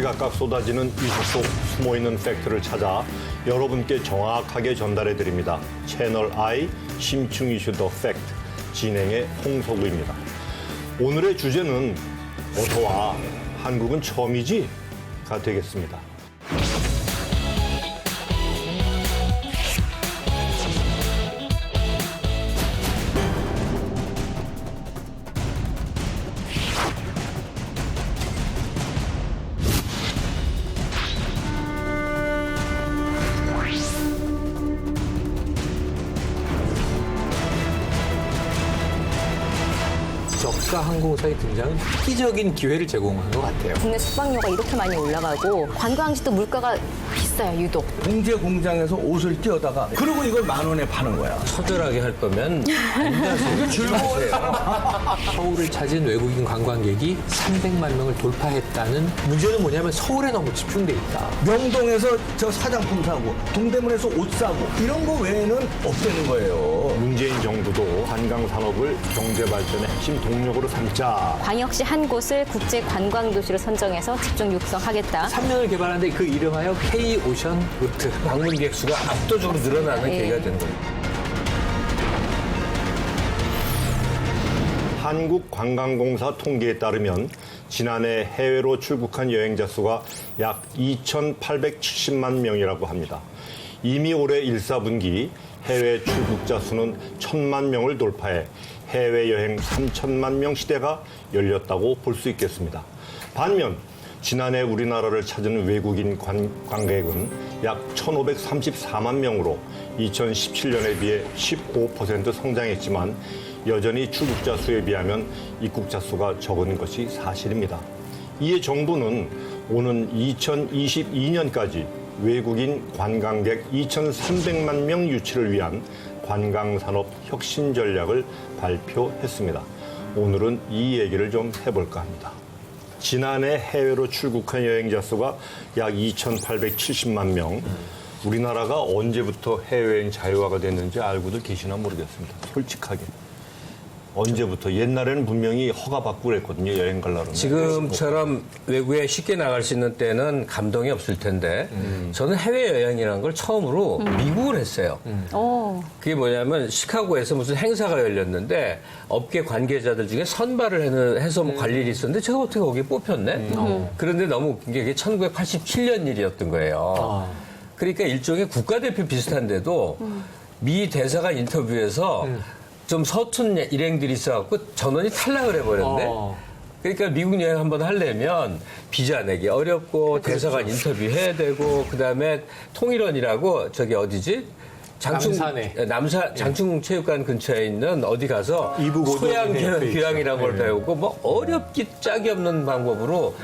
제각각 쏟아지는 이슈 속 숨어있는 팩트를 찾아 여러분께 정확하게 전달해 드립니다. 채널 I 심층 이슈 더 팩트 진행의 홍석우입니다. 오늘의 주제는 어서와 한국은 처음이지가 되겠습니다. 적사 항공사의 등장은 획기적인 기회를 제공한 것 같아요. 국내 숙박료가 이렇게 많이 올라가고 관광지도 물가가 비싸요, 유독. 공제 공장에서 옷을 띄어다가 그리고 이걸 10,000원에 파는 거야. 처절하게 할 거면 이게 즐거워요. 서울을 찾은 외국인 관광객이 300만 명을 돌파했다는 문제는 뭐냐면 서울에 너무 집중돼 있다. 명동에서 저 사장품 사고 동대문에서 옷 사고 이런 거 외에는 없다는 거예요. 문재인 정부도 관광 산업을 경제 발전의 핵심 동력으로 삼자. 광역시 한 곳을 국제 관광 도시로 선정해서 집중 육성하겠다. 3년을 개발하는데 그 이름하여 K-오션 루트. 방문객 수가 압도적으로 늘어나는 네. 계기가 된 거예요. 한국관광공사 통계에 따르면 지난해 해외로 출국한 여행자 수가 약 2,870만 명이라고 합니다. 이미 올해 1사분기 해외 출국자 수는 1,000만 명을 돌파해 해외여행 3,000만 명 시대가 열렸다고 볼 수 있겠습니다. 반면 지난해 우리나라를 찾은 외국인 관광객은 약 1,534만 명으로 2017년에 비해 15% 성장했지만 여전히 출국자 수에 비하면 입국자 수가 적은 것이 사실입니다. 이에 정부는 오는 2022년까지 외국인 관광객 2,300만 명 유치를 위한 관광산업 혁신 전략을 발표했습니다. 오늘은 이 얘기를 좀 해볼까 합니다. 지난해 해외로 출국한 여행자 수가 약 2,870만 명. 우리나라가 언제부터 해외여행 자유화가 됐는지 알고들 계시나 모르겠습니다. 솔직하게. 언제부터? 옛날에는 분명히 허가받고 그랬거든요. 여행 가려면. 지금처럼 외국에 쉽게 나갈 수 있는 때는 감동이 없을 텐데 저는 해외여행이라는 걸 처음으로 미국을 했어요. 그게 뭐냐면 시카고에서 무슨 행사가 열렸는데 업계 관계자들 중에 선발을 해서 뭐 갈 일이 있었는데 제가 어떻게 거기에 뽑혔네? 그런데 너무 웃긴 게 그게 1987년 일이었던 거예요. 그러니까 일종의 국가대표 비슷한데도 미 대사관 인터뷰에서 좀 서툰 일행들이 있어갖고 전원이 탈락을 해버렸네. 그러니까 미국 여행 한번 하려면 비자 내기 어렵고 대사관 인터뷰 해야 되고 그다음에 통일원이라고 저기 어디지? 남산에. 장충체육관 근처에 있는 어디 가서 소양 교양이라는 걸 배우고 뭐 어렵기 짝이 없는 방법으로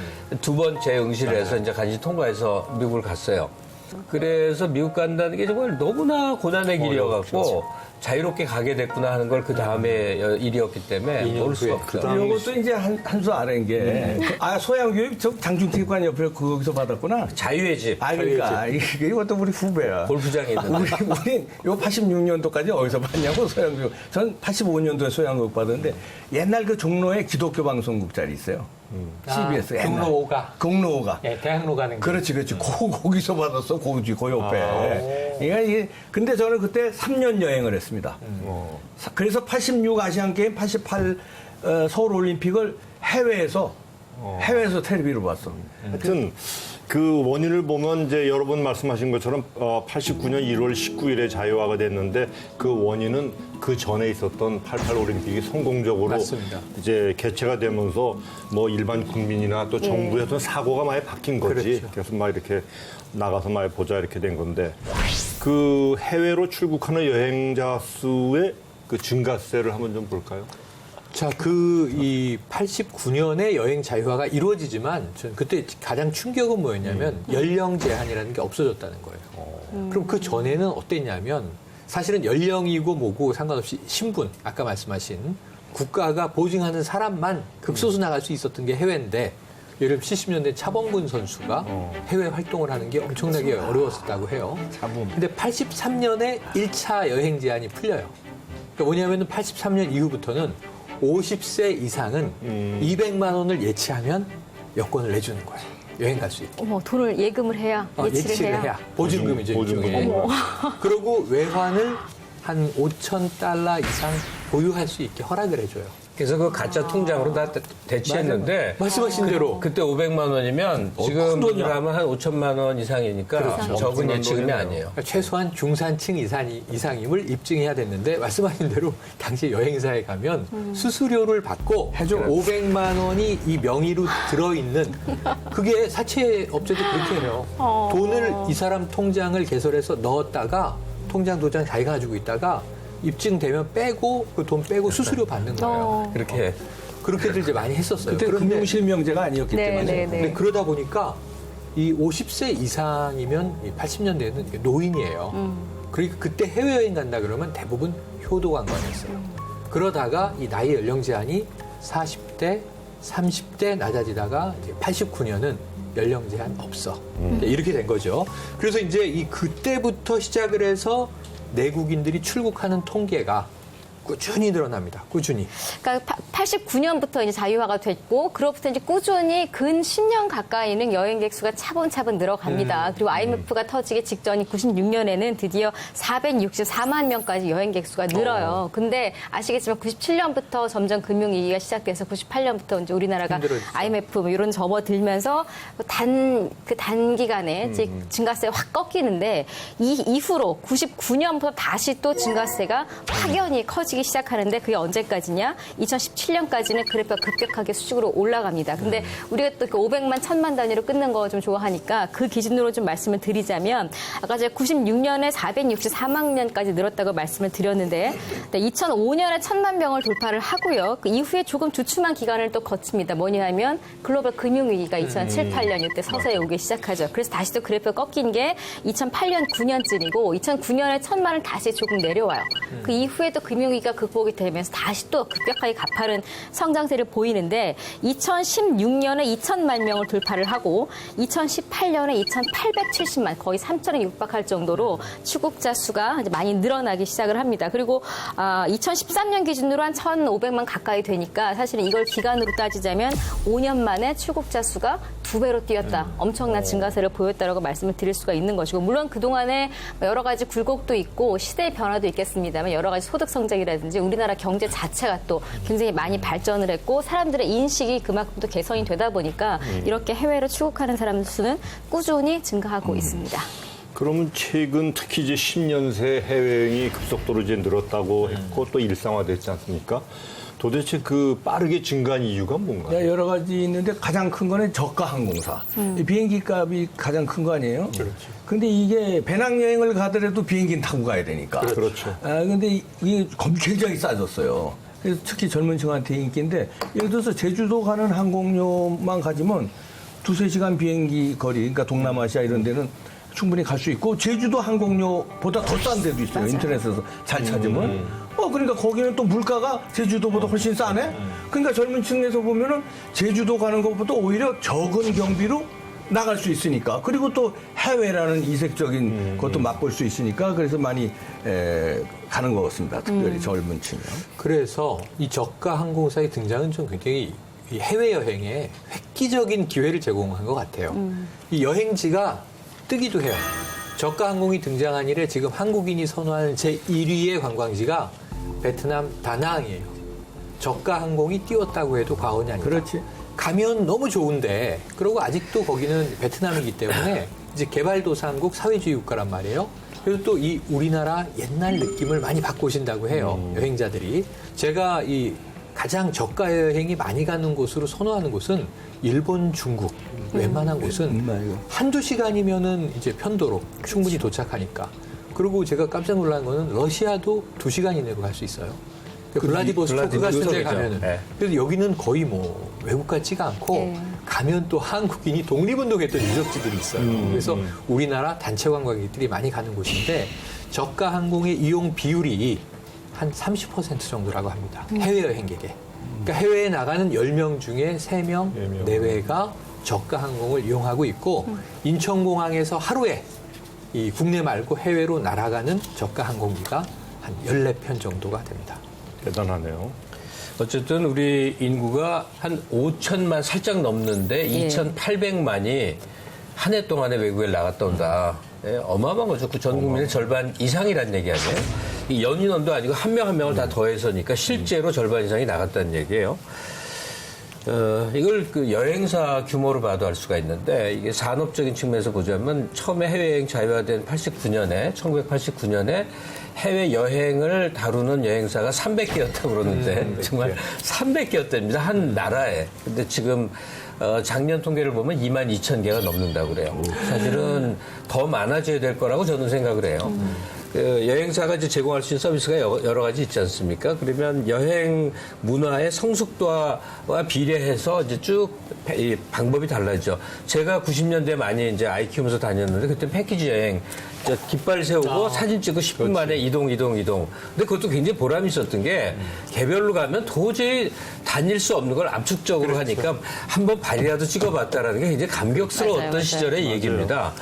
두 번째 응시를 해서 이제 간신히 통과해서 미국을 갔어요. 그래서 미국 간다는 게 정말 너무나 고난의 길이어갖고 자유롭게 가게 됐구나 하는 걸 그 다음에 일이었기 때문에 모를 수가 없죠. 이것도 이제 한 수 아래인 게 소양교육 저 장충체육관 옆에 거기서 받았구나. 자유의 집. 그러니까 이것도 우리 후배야. 골프장에 있는데. 우리 요 86년도까지 어디서 봤냐고 소양교육. 전 85년도에 소양교육 받았는데 옛날 그 종로에 기독교 방송국 자리 있어요. CBS. 경로 5가. 경로 5가. 예, 대학로 가는 길. 그렇지. 거기서 받았어. 그 옆에. 그러니까 이게 근데 저는 그때 3년 여행을 했습니다. 그래서 86 아시안게임, 88 서울올림픽을 해외에서 텔레비로 봤어. 하여튼 그 원인을 보면 이제 여러분 말씀하신 것처럼 89년 1월 19일에 자유화가 됐는데 그 원인은 그 전에 있었던 88 올림픽이 성공적으로 맞습니다. 이제 개최가 되면서 뭐 일반 국민이나 또 정부의 어떤 사고가 많이 바뀐 거지. 그렇죠. 그래서 막 이렇게 나가서 많이 보자 이렇게 된 건데 그 해외로 출국하는 여행자 수의 그 증가세를 한번 좀 볼까요? 자, 이 89년에 여행 자유화가 이루어지지만 전 그때 가장 충격은 뭐였냐면 연령 제한이라는 게 없어졌다는 거예요. 그럼 그 전에는 어땠냐면 사실은 연령이고 뭐고 상관없이 신분, 아까 말씀하신 국가가 보증하는 사람만 극소수 나갈 수 있었던 게 해외인데 예를 들면 70년대 차범근 선수가 해외 활동을 하는 게 엄청나게 어려웠었다고 해요. 근데 83년에 1차 여행 제한이 풀려요. 그러니까 뭐냐면은 83년 이후부터는 50세 이상은 200만 원을 예치하면 여권을 내주는 거예요. 여행 갈 수 있게. 어머, 돈을 예금을 해야, 예치를 해야. 보증금이죠, 일종의. 그리고 외환을 한 5,000달러 이상 보유할 수 있게 허락을 해줘요. 그래서 그 가짜 통장으로 다 대체했는데 말씀하신 대로. 그때 500만 원이면 지금 하면 한 5천만 원 이상이니까 그렇죠. 적은 예치금이 아니에요. 그러니까 최소한 중산층 이상임을 입증해야 됐는데 말씀하신 대로 당시 여행사에 가면 수수료를 받고 500만 원이 이 명의로 들어있는 그게 사채 업체도 그렇게 해요. 돈을 이 사람 통장을 개설해서 넣었다가 통장 도장 자기가 가지고 있다가 입증되면 빼고 그 돈 빼고 수수료 받는 거예요. 그렇게 그렇게들 이제 많이 했었어요. 그때 금융실명제가 아니었기 때문에. 근데 그러다 보니까 이 50세 이상이면 80년대에는 노인이에요. 그러니까 그때 해외여행 간다 그러면 대부분 효도 관광이었어요. 그러다가 이 나이 연령 제한이 40대, 30대 낮아지다가 이제 89년은 연령 제한 없어. 이렇게 된 거죠. 그래서 이제 이 그때부터 시작을 해서 내국인들이 출국하는 통계가 꾸준히 늘어납니다. 꾸준히. 그러니까 89년부터 이제 자유화가 됐고, 그로부터 이제 꾸준히 근 10년 가까이는 여행객 수가 차분차분 늘어갑니다. 그리고 IMF가 터지기 직전인 96년에는 드디어 464만 명까지 여행객 수가 늘어요. 근데 아시겠지만 97년부터 점점 금융위기가 시작돼서 98년부터 이제 우리나라가 힘들어졌죠. IMF 뭐 이런 접어들면서 단기간에 이제 증가세가 확 꺾이는데 이 이후로 99년부터 다시 또 증가세가 확연히 커지기 시작하는데 그게 언제까지냐? 2017년까지는 그래프가 급격하게 수직으로 올라갑니다. 근데 우리가 또 그 500만, 1000만 단위로 끊는 거 좀 좋아하니까 그 기준으로 좀 말씀을 드리자면 아까 제가 96년에 464만 명까지 늘었다고 말씀을 드렸는데 2005년에 1000만 명을 돌파를 하고요. 그 이후에 조금 주춤한 기간을 또 거칩니다. 뭐냐 하면 글로벌 금융위기가 2007, 8년 이때 서서히 오기 시작하죠. 그래서 다시 또 그래프가 꺾인 게 2008년, 9년쯤이고 2009년에 1000만을 다시 조금 내려와요. 그 이후에 또 금융위기가 극복이 되면서 다시 또 급격하게 가파른 성장세를 보이는데 2016년에 2천만 명을 돌파를 하고 2018년에 2,870만 거의 3천에 육박할 정도로 출국자 수가 이제 많이 늘어나기 시작을 합니다. 그리고 2013년 기준으로 한 1,500만 가까이 되니까 사실은 이걸 기간으로 따지자면 5년 만에 출국자 수가 2배로 뛰었다. 엄청난 증가세를 보였다라고 말씀을 드릴 수가 있는 것이고 물론 그동안에 여러 가지 굴곡도 있고 시대의 변화도 있겠습니다만 여러 가지 소득 성장이라든지 우리나라 경제 자체가 또 굉장히 많이 발전을 했고 사람들의 인식이 그만큼 또 개선이 되다 보니까 이렇게 해외로 출국하는 사람 수는 꾸준히 증가하고 있습니다. 그러면 최근 특히 이제 10년 새 해외여행이 급속도로 이제 늘었다고 했고 또 일상화됐지 않습니까? 도대체 그 빠르게 증가한 이유가 뭔가요? 네, 여러 가지 있는데 가장 큰 거는 저가 항공사. 이 비행기 값이 가장 큰 거 아니에요? 그렇죠. 근데 이게 배낭여행을 가더라도 비행기는 타고 가야 되니까. 그렇죠. 근데 이게 굉장히 싸졌어요. 그래서 특히 젊은 층한테 인기인데 예를 들어서 제주도 가는 항공료만 가지면 2-3시간 비행기 거리, 그러니까 동남아시아 이런 데는 충분히 갈 수 있고 제주도 항공료보다 더 싼 데도 있어요. 인터넷에서 잘 찾으면. 그러니까 거기는 또 물가가 제주도보다 훨씬 싸네? 그러니까 젊은 층에서 보면은 제주도 가는 것보다 오히려 적은 경비로 나갈 수 있으니까. 그리고 또 해외라는 이색적인 것도 맛볼 수 있으니까 그래서 많이 가는 것 같습니다. 특별히 젊은 층이요. 그래서 이 저가 항공사의 등장은 좀 굉장히 이 해외여행에 획기적인 기회를 제공한 것 같아요. 이 여행지가 뜨기도 해요. 저가 항공이 등장한 이래 지금 한국인이 선호하는 제1위의 관광지가 베트남 다낭이에요. 저가 항공이 띄웠다고 해도 과언이 아니다. 그렇지. 가면 너무 좋은데 그리고 아직도 거기는 베트남이기 때문에 이제 개발도상국 사회주의 국가란 말이에요. 그래서 또 이 우리나라 옛날 느낌을 많이 받고 오신다고 해요. 여행자들이. 제가 이 가장 저가 여행이 많이 가는 곳으로 선호하는 곳은 일본, 중국, 웬만한 곳은 한두 시간이면은 이제 편도로 충분히 도착하니까. 그리고 제가 깜짝 놀란 거는 러시아도 2시간 이내로 갈 수 있어요. 블라디보스토크 같은 데 가면은. 네. 그래서 여기는 거의 뭐 외국 같지가 않고 가면 또 한국인이 독립운동했던 유적지들이 있어요. 그래서 우리나라 단체 관광객들이 많이 가는 곳인데 저가 항공의 이용 비율이 한 30% 정도라고 합니다. 해외 여행객에. 그러니까 해외에 나가는 10명 중에 3명 내외가 저가 항공을 이용하고 있고 인천공항에서 하루에 이 국내 말고 해외로 날아가는 저가 항공기가 한 14편 정도가 됩니다. 대단하네요. 어쨌든 우리 인구가 한 5천만 살짝 넘는데 예. 2,800만이 한 해 동안에 외국에 나갔다 온다. 예, 어마어마한 거죠. 그 전 국민의 절반 이상이란 얘기 아니에요. 이 연인원도 아니고 한 명 한 명을 다 더해서니까 실제로 절반 이상이 나갔다는 얘기예요. 이걸 그 여행사 규모로 봐도 알 수가 있는데 이게 산업적인 측면에서 보자면 처음에 해외여행 자유화된 1989년에 해외 여행을 다루는 여행사가 300개였다고 그러는데 정말 300개였답니다. 한 나라에. 근데 지금 작년 통계를 보면 22,000개가 넘는다고 그래요. 사실은 더 많아져야 될 거라고 저는 생각을 해요. 그 여행사가 이제 제공할 수 있는 서비스가 여러 가지 있지 않습니까? 그러면 여행 문화의 성숙도와 비례해서 이제 쭉 이 방법이 달라지죠. 제가 90년대 많이 이제 아이 키우면서 다녔는데 그때 패키지 여행 깃발 세우고 사진 찍고 10분 만에 이동. 근데 그것도 굉장히 보람이 있었던 게 개별로 가면 도저히 다닐 수 없는 걸 압축적으로 하니까 한번 발이라도 찍어봤다라는 게 굉장히 감격스러웠던 맞아요. 시절의 얘기입니다.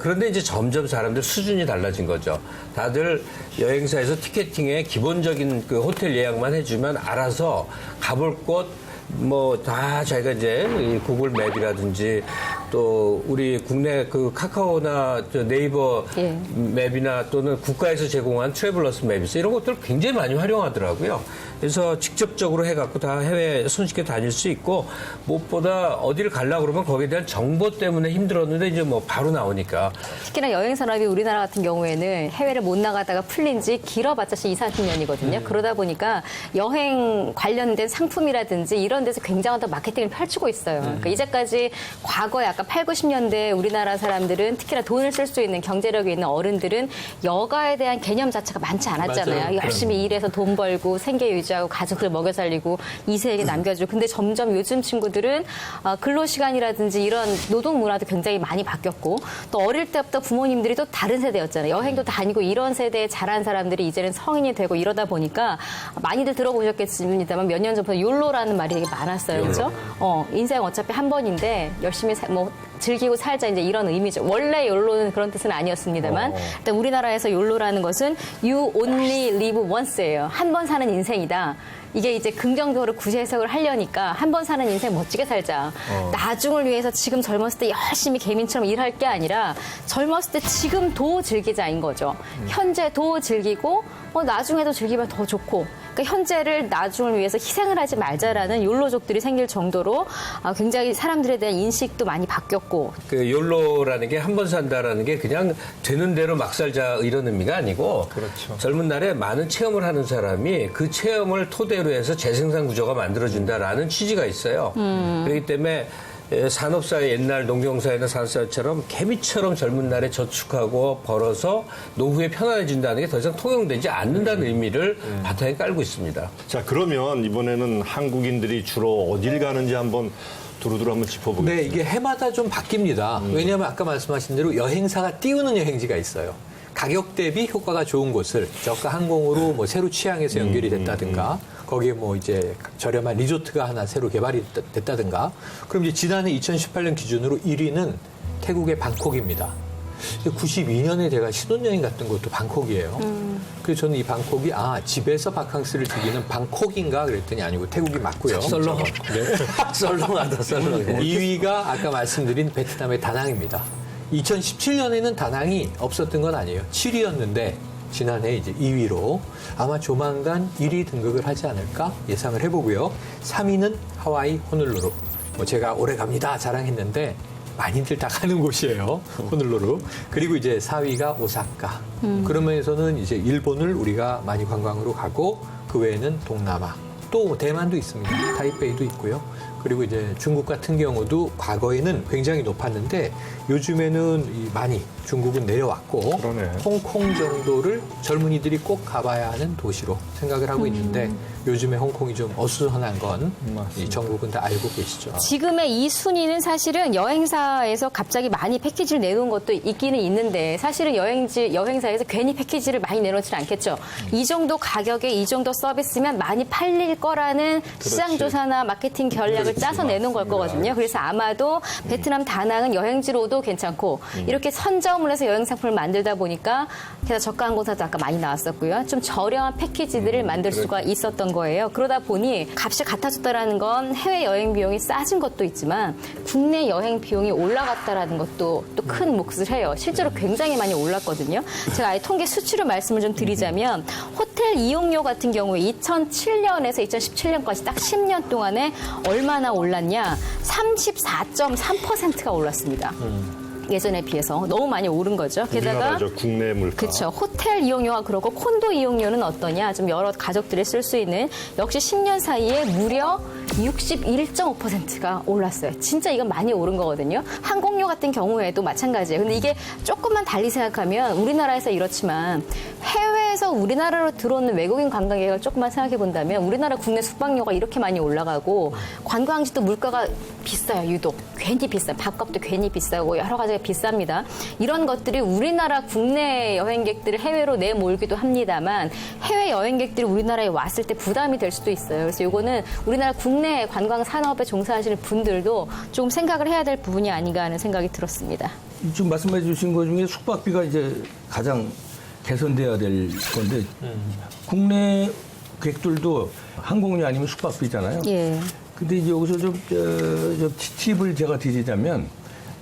그런데 이제 점점 사람들 수준이 달라진 거죠. 다들 여행사에서 티켓팅에 기본적인 그 호텔 예약만 해주면 알아서 가볼 곳 뭐 다 자기가 이제 이 구글 맵이라든지 또 우리 국내 그 카카오나 네이버 예. 맵이나 또는 국가에서 제공한 트래블러스 맵이 있어요. 이런 것들을 굉장히 많이 활용하더라고요. 그래서 직접적으로 해갖고 다 해외 손쉽게 다닐 수 있고 무엇보다 어디를 가려고 그러면 거기에 대한 정보 때문에 힘들었는데 이제 뭐 바로 나오니까. 특히나 여행 산업이 우리나라 같은 경우에는 해외를 못 나가다가 풀린 지 길어봤자 2, 40년이거든요. 그러다 보니까 여행 관련된 상품이라든지 이런 데서 굉장한 마케팅을 펼치고 있어요. 그러니까 이제까지 과거에 아까 8, 90년대 우리나라 사람들은 특히나 돈을 쓸 수 있는 경제력이 있는 어른들은 여가에 대한 개념 자체가 많지 않았잖아요. 맞아요. 열심히 일해서 돈 벌고 생계 유지하고 가족들 먹여 살리고 2세에게 남겨주고. 근데 점점 요즘 친구들은 근로시간이라든지 이런 노동 문화도 굉장히 많이 바뀌었고 또 어릴 때부터 부모님들이 또 다른 세대였잖아요. 여행도 다니고 이런 세대에 자란 사람들이 이제는 성인이 되고 이러다 보니까 많이들 들어보셨겠습니다만 몇 년 전부터 욜로라는 말이 되게 많았어요. 그렇죠? 인생 어차피 한 번인데 열심히 즐기고 살자 이제 이런 의미죠. 원래 욜로는 그런 뜻은 아니었습니다만 일단 우리나라에서 욜로라는 것은 You only live once예요. 한 번 사는 인생이다. 이게 이제 긍정적으로 구제 해석을 하려니까 한 번 사는 인생 멋지게 살자. 나중을 위해서 지금 젊었을 때 열심히 개민처럼 일할 게 아니라 젊었을 때 지금도 즐기자인 거죠. 현재도 즐기고 나중에도 즐기면 더 좋고. 그러니까 현재를 나중을 위해서 희생을 하지 말자라는 욜로족들이 생길 정도로 굉장히 사람들에 대한 인식도 많이 바뀌었고. 그 욜로라는 게 한 번 산다라는 게 그냥 되는 대로 막 살자 이런 의미가 아니고 그렇죠. 젊은 날에 많은 체험을 하는 사람이 그 체험을 토대로 해서 재생산 구조가 만들어진다라는 취지가 있어요. 그렇기 때문에 산업사회 옛날 농경사회나 산업사회처럼 개미처럼 젊은 날에 저축하고 벌어서 노후에 편안해진다는 게 더 이상 통용되지 않는다는 의미를 바탕에 깔고 있습니다. 자, 그러면 이번에는 한국인들이 주로 어딜 가는지 한번 두루두루 한번 짚어보겠습니다. 네, 이게 해마다 좀 바뀝니다. 왜냐하면 아까 말씀하신 대로 여행사가 띄우는 여행지가 있어요. 가격 대비 효과가 좋은 곳을 저가 항공으로 뭐 새로 취항해서 연결이 됐다든가 거기에 뭐 이제 저렴한 리조트가 하나 새로 개발이 됐다든가 그럼 이제 지난해 2018년 기준으로 1위는 태국의 방콕입니다. 92년에 제가 신혼여행 갔던 것도 방콕이에요. 그래서 저는 이 방콕이 집에서 바캉스를 즐기는 방콕인가 그랬더니 아니고 태국이 맞고요. 썰렁. 썰렁하다, 썰렁. 2위가 아까 말씀드린 베트남의 다낭입니다. 2017년에는 다낭이 없었던 건 아니에요. 7위였는데 지난해 이제 2위로 아마 조만간 1위 등극을 하지 않을까 예상을 해보고요. 3위는 하와이 호놀루루. 제가 오래 갑니다 자랑했는데 많이들 다 가는 곳이에요. 호놀루루. 그리고 이제 4위가 오사카. 그런 면에서는 이제 일본을 우리가 많이 관광으로 가고 그 외에는 동남아. 또 대만도 있습니다. 타이베이도 있고요. 그리고 이제 중국 같은 경우도 과거에는 굉장히 높았는데 요즘에는 많이 중국은 내려왔고 그러네. 홍콩 정도를 젊은이들이 꼭 가봐야 하는 도시로 생각을 하고 있는데 요즘에 홍콩이 좀 어수선한 건 이 전국은 다 알고 계시죠. 지금의 이 순위는 사실은 여행사에서 갑자기 많이 패키지를 내놓은 것도 있기는 있는데 사실은 여행사에서 괜히 패키지를 많이 내놓지는 않겠죠. 이 정도 가격에 이 정도 서비스면 많이 팔릴 거라는 시장조사나 마케팅 전략을 계획을 짜서 내는 걸 거거든요. 그래서 아마도 베트남 다낭은 여행지로도 괜찮고 이렇게 선점을 해서 여행 상품을 만들다 보니까 게다가 저가 항공사도 아까 많이 나왔었고요. 좀 저렴한 패키지들을 만들 수가 있었던 거예요. 그러다 보니 값이 같아졌다라는 건 해외 여행 비용이 싸진 것도 있지만 국내 여행 비용이 올라갔다라는 것도 또 큰 몫을 해요. 실제로 굉장히 많이 올랐거든요. 제가 아예 통계 수치로 말씀을 좀 드리자면 호텔 이용료 같은 경우에 2007년에서 2017년까지 딱 10년 동안에 얼마나 올랐냐? 34.3%가 올랐습니다. 예전에 비해서 너무 많이 오른 거죠. 게다가 우리나라죠. 국내 물가. 그렇죠. 호텔 이용료가 그렇고 콘도 이용료는 어떠냐? 좀 여러 가족들이 쓸 수 있는 역시 10년 사이에 무려 61.5%가 올랐어요. 진짜 이건 많이 오른 거거든요. 항공료 같은 경우에도 마찬가지예요. 근데 이게 조금만 달리 생각하면 우리나라에서 이렇지만 해외에서 우리나라로 들어오는 외국인 관광객을 조금만 생각해 본다면 우리나라 국내 숙박료가 이렇게 많이 올라가고 관광지도 물가가 비싸요. 유독 괜히 비싸. 밥값도 괜히 비싸고 여러 가지가 비쌉니다. 이런 것들이 우리나라 국내 여행객들을 해외로 내몰기도 합니다만 해외 여행객들이 우리나라에 왔을 때 부담이 될 수도 있어요. 그래서 이거는 우리나라 국내 관광 산업에 종사하시는 분들도 좀 생각을 해야 될 부분이 아닌가 하는 생각이 들었습니다. 지금 말씀해 주신 것 중에 숙박비가 이제 가장 개선돼야 될 건데 국내 객들도 항공료 아니면 숙박비잖아요. 예. 근데 이제 여기서 좀 팁을 제가 드리자면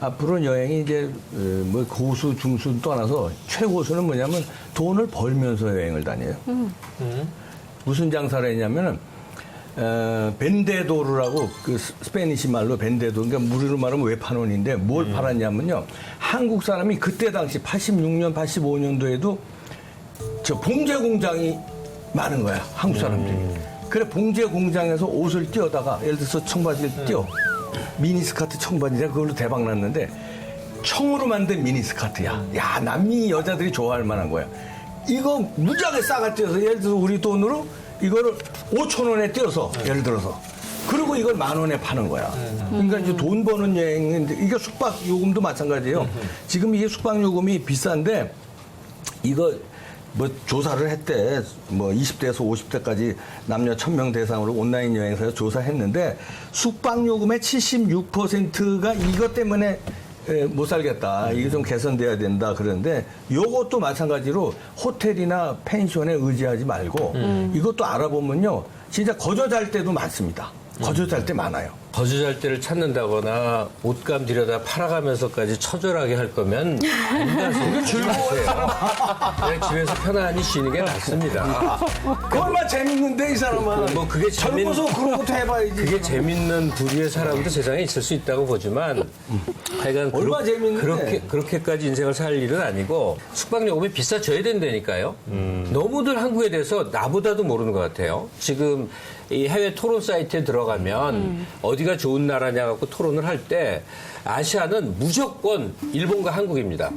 앞으로 여행이 이제 뭐 고수, 중수는 떠나서 최고수는 뭐냐면 돈을 벌면서 여행을 다녀요. 무슨 장사를 했냐면은 벤데도르라고 그 스페니시 말로 벤데도르, 그러니까 무리로 말하면 외판원인데 뭘 팔았냐면요. 한국 사람이 그때 당시 86년, 85년도에도 저 봉제 공장이 많은 거야. 한국 사람들이. 그래 봉제 공장에서 옷을 띄어다가 예를 들어서 청바지를 띄어. 미니스커트 청바지라 그걸로 대박 났는데 청으로 만든 미니스커트야. 야, 남미 여자들이 좋아할 만한 거야. 이거 무지하게 싸게 띄어서 예를 들어서 우리 돈으로 이거를 5,000원에 띄어서 예를 들어서 그리고 이걸 10,000원에 파는 거야. 그러니까 이제 돈 버는 여행인데 이게 숙박 요금도 마찬가지예요. 지금 이게 숙박 요금이 비싼데 이거 뭐 조사를 했대. 뭐 20대에서 50대까지 남녀 1,000명 대상으로 온라인 여행사에서 조사했는데 숙박 요금의 76%가 이것 때문에 못 살겠다. 이게 좀 개선돼야 된다. 그런데 요것도 마찬가지로 호텔이나 펜션에 의지하지 말고 이것도 알아보면요. 진짜 거저 잘 때도 많습니다. 거저 잘 때 많아요. 거저 잘 때를 찾는다거나 옷감 들여다 팔아가면서까지 처절하게 할 거면 안 가세요. 그냥 집에서 편안히 쉬는 게 낫습니다. 얼마나 재밌는데 이 사람은. 뭐 그게 젊어서 그런 것도 해봐야지. 그게 재밌는 부류의 사람도 세상에 있을 수 있다고 보지만 하여간 얼마나 재밌는데. 그렇게까지 인생을 살 일은 아니고 숙박요금이 비싸져야 된다니까요. 너무들 한국에 대해서 나보다도 모르는 것 같아요. 지금 이 해외 토론 사이트에 들어가면 어디가 좋은 나라냐 갖고 토론을 할 때 아시아는 무조건 일본과 한국입니다.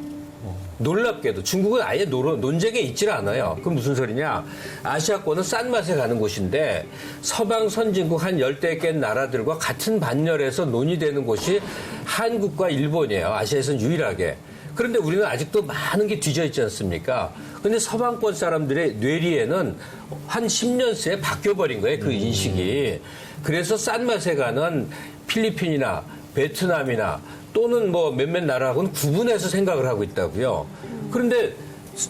놀랍게도 중국은 아예 논쟁에 있질 않아요. 그럼 무슨 소리냐? 아시아권은 싼 맛에 가는 곳인데 서방 선진국 한 10대 개 나라들과 같은 반열에서 논의되는 곳이 한국과 일본이에요. 아시아에서는 유일하게. 그런데 우리는 아직도 많은 게 뒤져 있지 않습니까? 근데 서방권 사람들의 뇌리에는 한 10년 새에 바뀌어버린 거예요. 그 인식이. 그래서 싼 맛에 가는 필리핀이나 베트남이나 또는 뭐 몇몇 나라하고는 구분해서 생각을 하고 있다고요. 그런데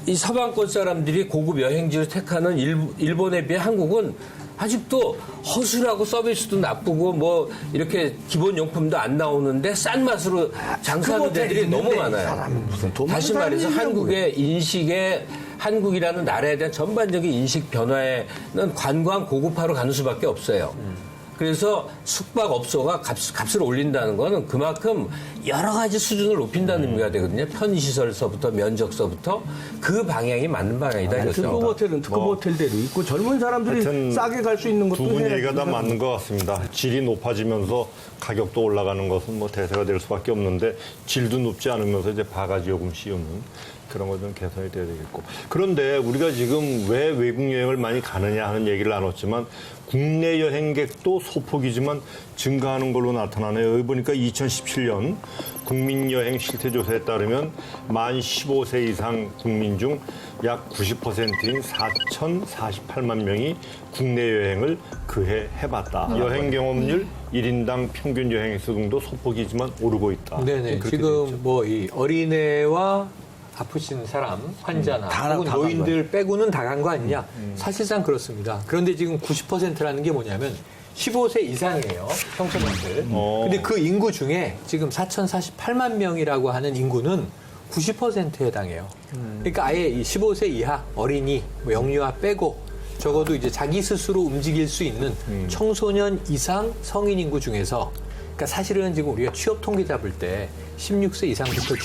이 서방권 사람들이 고급 여행지를 택하는 일본에 비해 한국은 아직도 허술하고 서비스도 나쁘고 뭐 이렇게 기본 용품도 안 나오는데 싼 맛으로 장사하는 데들이 너무 많아요. 다시 말해서 한국의 인식에 한국이라는 나라에 대한 전반적인 인식 변화에는 관광 고급화로 가는 수밖에 없어요. 그래서 숙박업소가 값을 올린다는 거는 그만큼 여러 가지 수준을 높인다는 의미가 되거든요. 편의시설서부터 면적서부터 그 방향이 맞는 방향이다 이거죠. 특급 호텔은 특급 호텔대로 있고 젊은 사람들이 싸게 갈 수 있는 것도 두 분 해야 얘기가 다 된다. 맞는 것 같습니다. 질이 높아지면서 가격도 올라가는 것은 뭐 대세가 될 수밖에 없는데 질도 높지 않으면서 이제 바가지 요금 씌우는 그런 거 좀 개선이 돼야 되겠고. 그런데 우리가 지금 왜 외국 여행을 많이 가느냐 하는 얘기를 나눴지만 국내 여행객도 소폭이지만 증가하는 걸로 나타나네요. 여기 보니까 2017년 국민여행 실태조사에 따르면 만 15세 이상 국민 중 약 90%인 4,048만 명이 국내 여행을 그해 해봤다. 여행 경험률 1인당 평균 여행 횟수 등도 소폭이지만 오르고 있다. 네네. 그렇게 지금 뭐 이 어린애와 아프신 사람, 환자나 혹은 다 노인들 빼고는 다 간 거 아니냐? 사실상 그렇습니다. 그런데 지금 90%라는 게 뭐냐면 15세 이상이에요. 청소년들. 근데 그 인구 중에 지금 4,048만 명이라고 하는 인구는 90%에 해당해요. 그러니까 아예 이 15세 이하 어린이, 뭐 영유아 빼고 적어도 이제 자기 스스로 움직일 수 있는 청소년 이상 성인 인구 중에서 그러니까 사실은 지금 우리가 취업 통계 잡을 때 16세 이상부터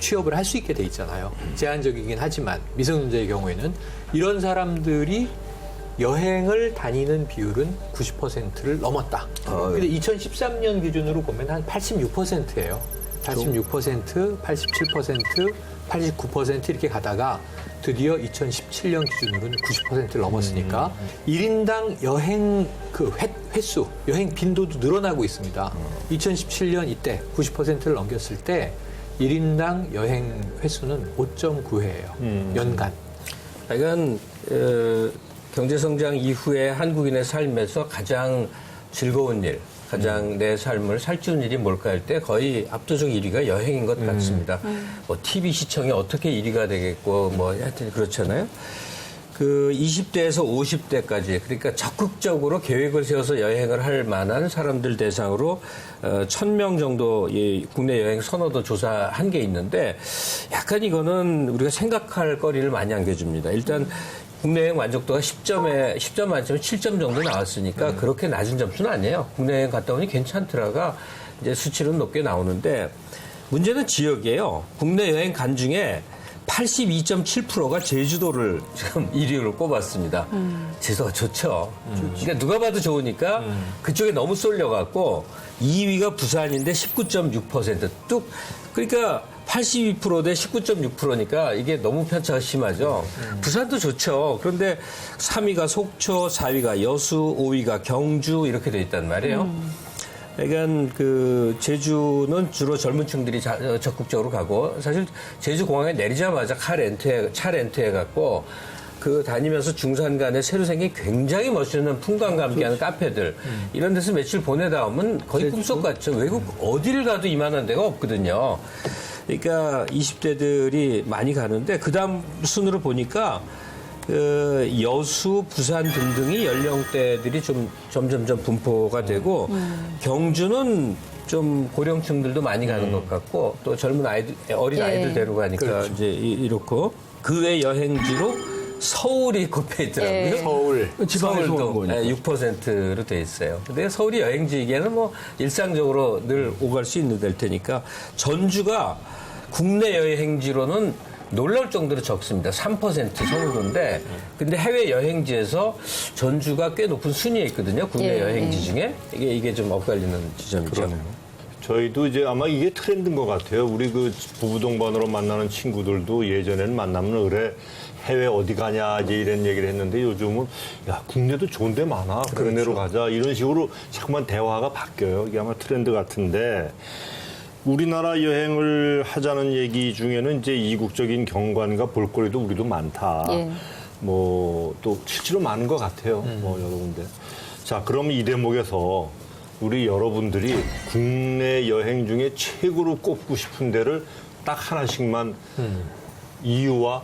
취업을 할 수 있게 돼 있잖아요. 제한적이긴 하지만 미성년자의 경우에는 이런 사람들이 여행을 다니는 비율은 90%를 넘었다. 근데 2013년 기준으로 보면 한 86%예요. 86%, 87%, 89% 이렇게 가다가 드디어 2017년 기준으로는 90%를 넘었으니까 1인당 여행 그 횟수, 여행 빈도도 늘어나고 있습니다. 2017년 이때 90%를 넘겼을 때 1인당 여행 횟수는 5.9회예요. 연간. 이건 경제성장 이후에 한국인의 삶에서 가장 즐거운 일, 가장 내 삶을 살찌운 일이 뭘까 할 때 거의 압도적 1위가 여행인 것 같습니다. 뭐 TV 시청이 어떻게 1위가 되겠고 뭐 하여튼 그렇잖아요. 그 20대에서 50대까지 그러니까 적극적으로 계획을 세워서 여행을 할 만한 사람들 대상으로 1,000명 정도 국내 여행 선호도 조사한 게 있는데 약간 이거는 우리가 생각할 거리를 많이 안겨줍니다. 일단 국내 여행 만족도가 10점 만점에 7점 정도 나왔으니까 그렇게 낮은 점수는 아니에요. 국내 여행 갔다 오니 괜찮더라가 이제 수치는 높게 나오는데 문제는 지역이에요. 국내 여행 간 중에 82.7%가 제주도를 지금 1위로 꼽았습니다. 제주도가 좋죠. 그러니까 누가 봐도 좋으니까 그쪽에 너무 쏠려갖고 2위가 부산인데 19.6% 뚝. 그러니까 82% 대 19.6%니까 이게 너무 편차가 심하죠. 부산도 좋죠. 그런데 3위가 속초, 4위가 여수, 5위가 경주 이렇게 돼 있단 말이에요. 그러니까 그 제주는 주로 젊은 층들이 적극적으로 가고 사실 제주 공항에 내리자마자 차 렌트해 갖고 그 다니면서 중산 간에 새로 생긴 굉장히 멋있는 풍광과 함께하는 카페들 이런 데서 며칠 보내다 오면 거의 꿈속 같죠. 외국 어디를 가도 이만한 데가 없거든요. 그러니까 20대들이 많이 가는데 그다음 순으로 보니까 여수, 부산 등등이 연령대들이 좀 점점점 분포가 되고 경주는 좀 고령층들도 많이 가는 것 같고 또 젊은 어린 아이들 데리고 가니까 그렇죠. 이제 이렇고 그 외 여행지로 서울이 꼽혀 있더라고요. 서울. 지방에서 오는 거니까. 6%로 돼 있어요. 근데 서울이 여행지이기에는 뭐 일상적으로 늘 오갈 수 있는 데일 테니까 전주가 국내 여행지로는 놀랄 정도로 적습니다. 3% 선호도인데 근데 해외 여행지에서 전주가 꽤 높은 순위에 있거든요. 국내 여행지 중에 이게 좀 엇갈리는 지점이죠. 그러네요. 저희도 이제 아마 이게 트렌드인 것 같아요. 우리 그 부부 동반으로 만나는 친구들도 예전에는 만나면 그래 해외 어디 가냐 이제 이런 얘기를 했는데 요즘은 야 국내도 좋은 데 많아. 국내로 가자 이런 식으로 자꾸만 대화가 바뀌어요. 이게 아마 트렌드 같은데. 우리나라 여행을 하자는 얘기 중에는 이제 이국적인 경관과 볼거리도 우리도 많다. 뭐 또 실제로 많은 것 같아요. 뭐 여러 군데. 자, 그럼 이 대목에서 우리 여러분들이 국내 여행 중에 최고로 꼽고 싶은 데를 딱 하나씩만 이유와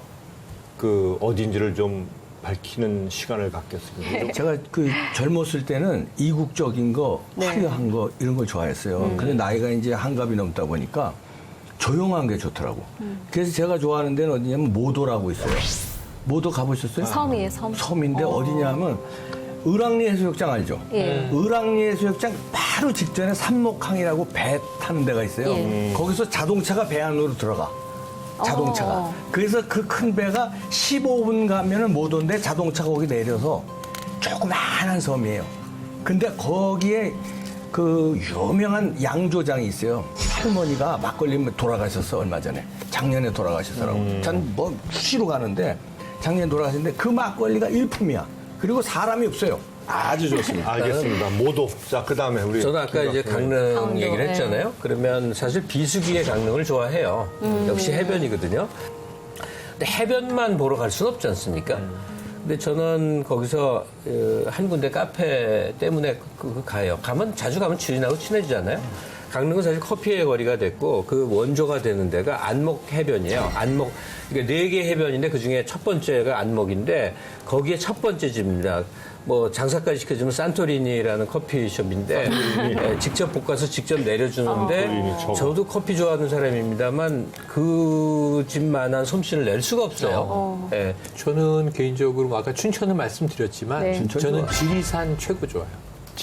그 어딘지를 좀 밝히는 시간을 갖겠습니다. 제가 그 젊었을 때는 이국적인 거, 화려한 거 이런 걸 좋아했어요. 근데 나이가 이제 한갑이 넘다 보니까 조용한 게 좋더라고. 그래서 제가 좋아하는 데는 어디냐면 모도라고 있어요. 모도 가보셨어요? 섬이에요, 섬. 섬인데 어디냐면 을왕리 해수욕장 알죠? 을왕리 해수욕장 바로 직전에 삼목항이라고 배 타는 데가 있어요. 거기서 자동차가 배 안으로 들어가. 자동차가. 그래서 그 큰 배가 15분 가면은 못 오는데 자동차가 거기 내려서 조그마한 섬이에요. 근데 거기에 그 유명한 양조장이 있어요. 할머니가 막걸리 돌아가셨어, 얼마 전에. 작년에 돌아가시더라고요. 전 뭐 수시로 가는데 작년에 돌아가셨는데 그 막걸리가 일품이야. 그리고 사람이 없어요. 아주 좋습니다. 알겠습니다. 모두. 자, 그 다음에 우리. 저도 아까 이제 강릉 강릉, 얘기를 했잖아요. 그러면 사실 비수기의 강릉을 좋아해요. 역시 해변이거든요. 근데 해변만 보러 갈 수는 없지 않습니까? 근데 저는 거기서 한 군데 카페 때문에 가요. 자주 가면 주인하고 친해지잖아요. 강릉은 사실 커피의 거리가 됐고 그 원조가 되는 데가 안목 해변이에요. 안목. 그러니까 4개 해변인데 그중에 첫 번째가 안목인데 거기에 첫 번째 집입니다. 뭐 장사까지 시켜주면 산토리니라는 커피숍인데 예, 직접 볶아서 직접 내려주는데 저도 커피 좋아하는 사람입니다만 그 집만한 솜씨를 낼 수가 없어요. 예. 저는 개인적으로 뭐 아까 춘천을 말씀드렸지만 네. 저는 지리산 최고 좋아요.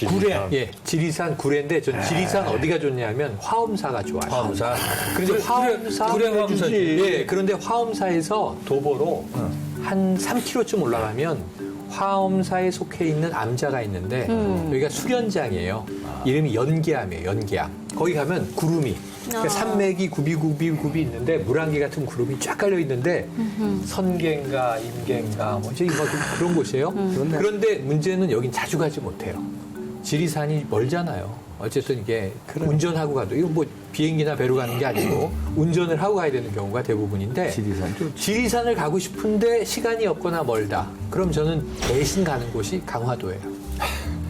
구례. 예, 지리산 구례인데 전 지리산 어디가 좋냐면 화엄사가 좋아요. 화엄사. 그런데 화엄사 구례 화엄사지. 예, 그런데 화엄사에서 도보로 한 3km쯤 올라가면 화엄사에 속해 있는 암자가 있는데 여기가 수련장이에요. 이름이 연계암이에요. 연계암. 거기 가면 구름이 그러니까 산맥이 굽이 있는데 물안개 같은 구름이 쫙 깔려 있는데 선계인가 임계인가 뭐 이제 뭐 그런 곳이에요. 그런데 문제는 여긴 자주 가지 못해요. 지리산이 멀잖아요. 어쨌든 이게 운전하고 가도 이거 뭐 비행기나 배로 가는 게 아니고 운전을 하고 가야 되는 경우가 대부분인데 지리산을 가고 싶은데 시간이 없거나 멀다. 그럼 저는 대신 가는 곳이 강화도예요.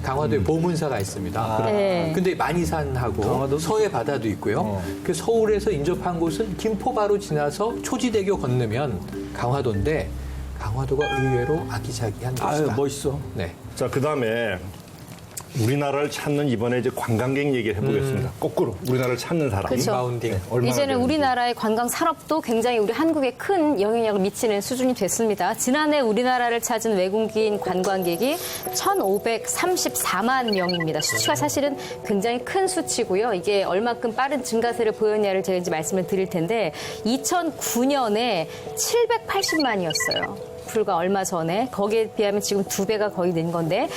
강화도에 보문사가 있습니다. 네. 근데 만이산하고 서해 바다도 있고요. 그 서울에서 인접한 곳은 김포 바로 지나서 초지대교 건너면 강화도인데 강화도가 의외로 아기자기한 곳이다. 아유, 멋있어. 네. 자, 그 다음에 우리나라를 찾는 이번에 이제 관광객 얘기를 해보겠습니다. 거꾸로 우리나라를 찾는 사람. 그렇죠. 인바운딩. 얼마나 이제는 되는지. 우리나라의 관광 산업도 굉장히 우리 한국에 큰 영향력을 미치는 수준이 됐습니다. 지난해 우리나라를 찾은 외국인 관광객이 1,534만 명입니다. 수치가 사실은 굉장히 큰 수치고요. 이게 얼마큼 빠른 증가세를 보였냐를 제가 이제 말씀을 드릴 텐데 2009년에 780만이었어요. 불과 얼마 전에 거기에 비하면 지금 2배가 거의 는 건데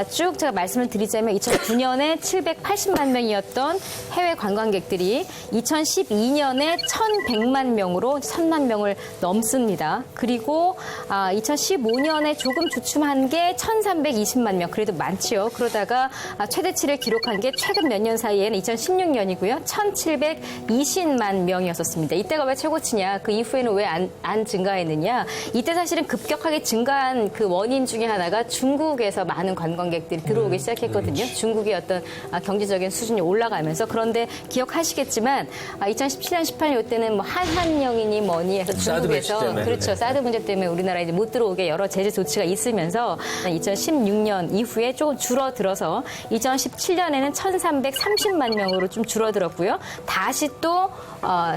쭉 제가 말씀을 드리자면 2009년에 780만 명이었던 해외 관광객들이 2012년에 1,100만 명으로 1,000만 명을 넘습니다. 그리고 2015년에 조금 주춤한 게 1,320만 명, 그래도 많지요. 그러다가 최대치를 기록한 게 최근 몇 년 사이에는 2016년이고요. 1,720만 명이었었습니다. 이때가 왜 최고치냐? 그 이후에는 왜 안 증가했느냐? 이때 사실은 급격하게 증가한 그 원인 중에 하나가 중국에서 많은 관광객들이 들어오기 시작했거든요. 중국의 어떤 경제적인 수준이 올라가면서. 그런데 기억하시겠지만 2017년, 18년 이때는 뭐 한한령이니 뭐니 해서 사드 배치 중국에서 때문에. 그렇죠. 사드 문제 때문에 우리나라에 이제 못 들어오게 여러 제재 조치가 있으면서 2016년 이후에 조금 줄어들어서 2017년에는 1,330만 명으로 좀 줄어들었고요. 다시 또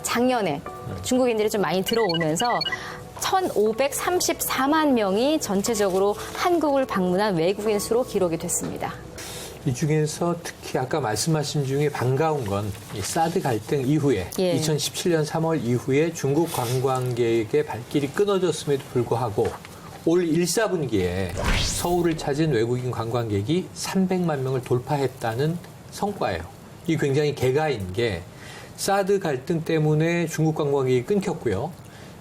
작년에 중국인들이 좀 많이 들어오면서 1,534만 명이 전체적으로 한국을 방문한 외국인 수로 기록이 됐습니다. 이 중에서 특히 아까 말씀하신 중에 반가운 건 이 사드 갈등 이후에 예. 2017년 3월 이후에 중국 관광객의 발길이 끊어졌음에도 불구하고 올 1사분기에 서울을 찾은 외국인 관광객이 300만 명을 돌파했다는 성과예요. 이 굉장히 개가인 게 사드 갈등 때문에 중국 관광객이 끊겼고요.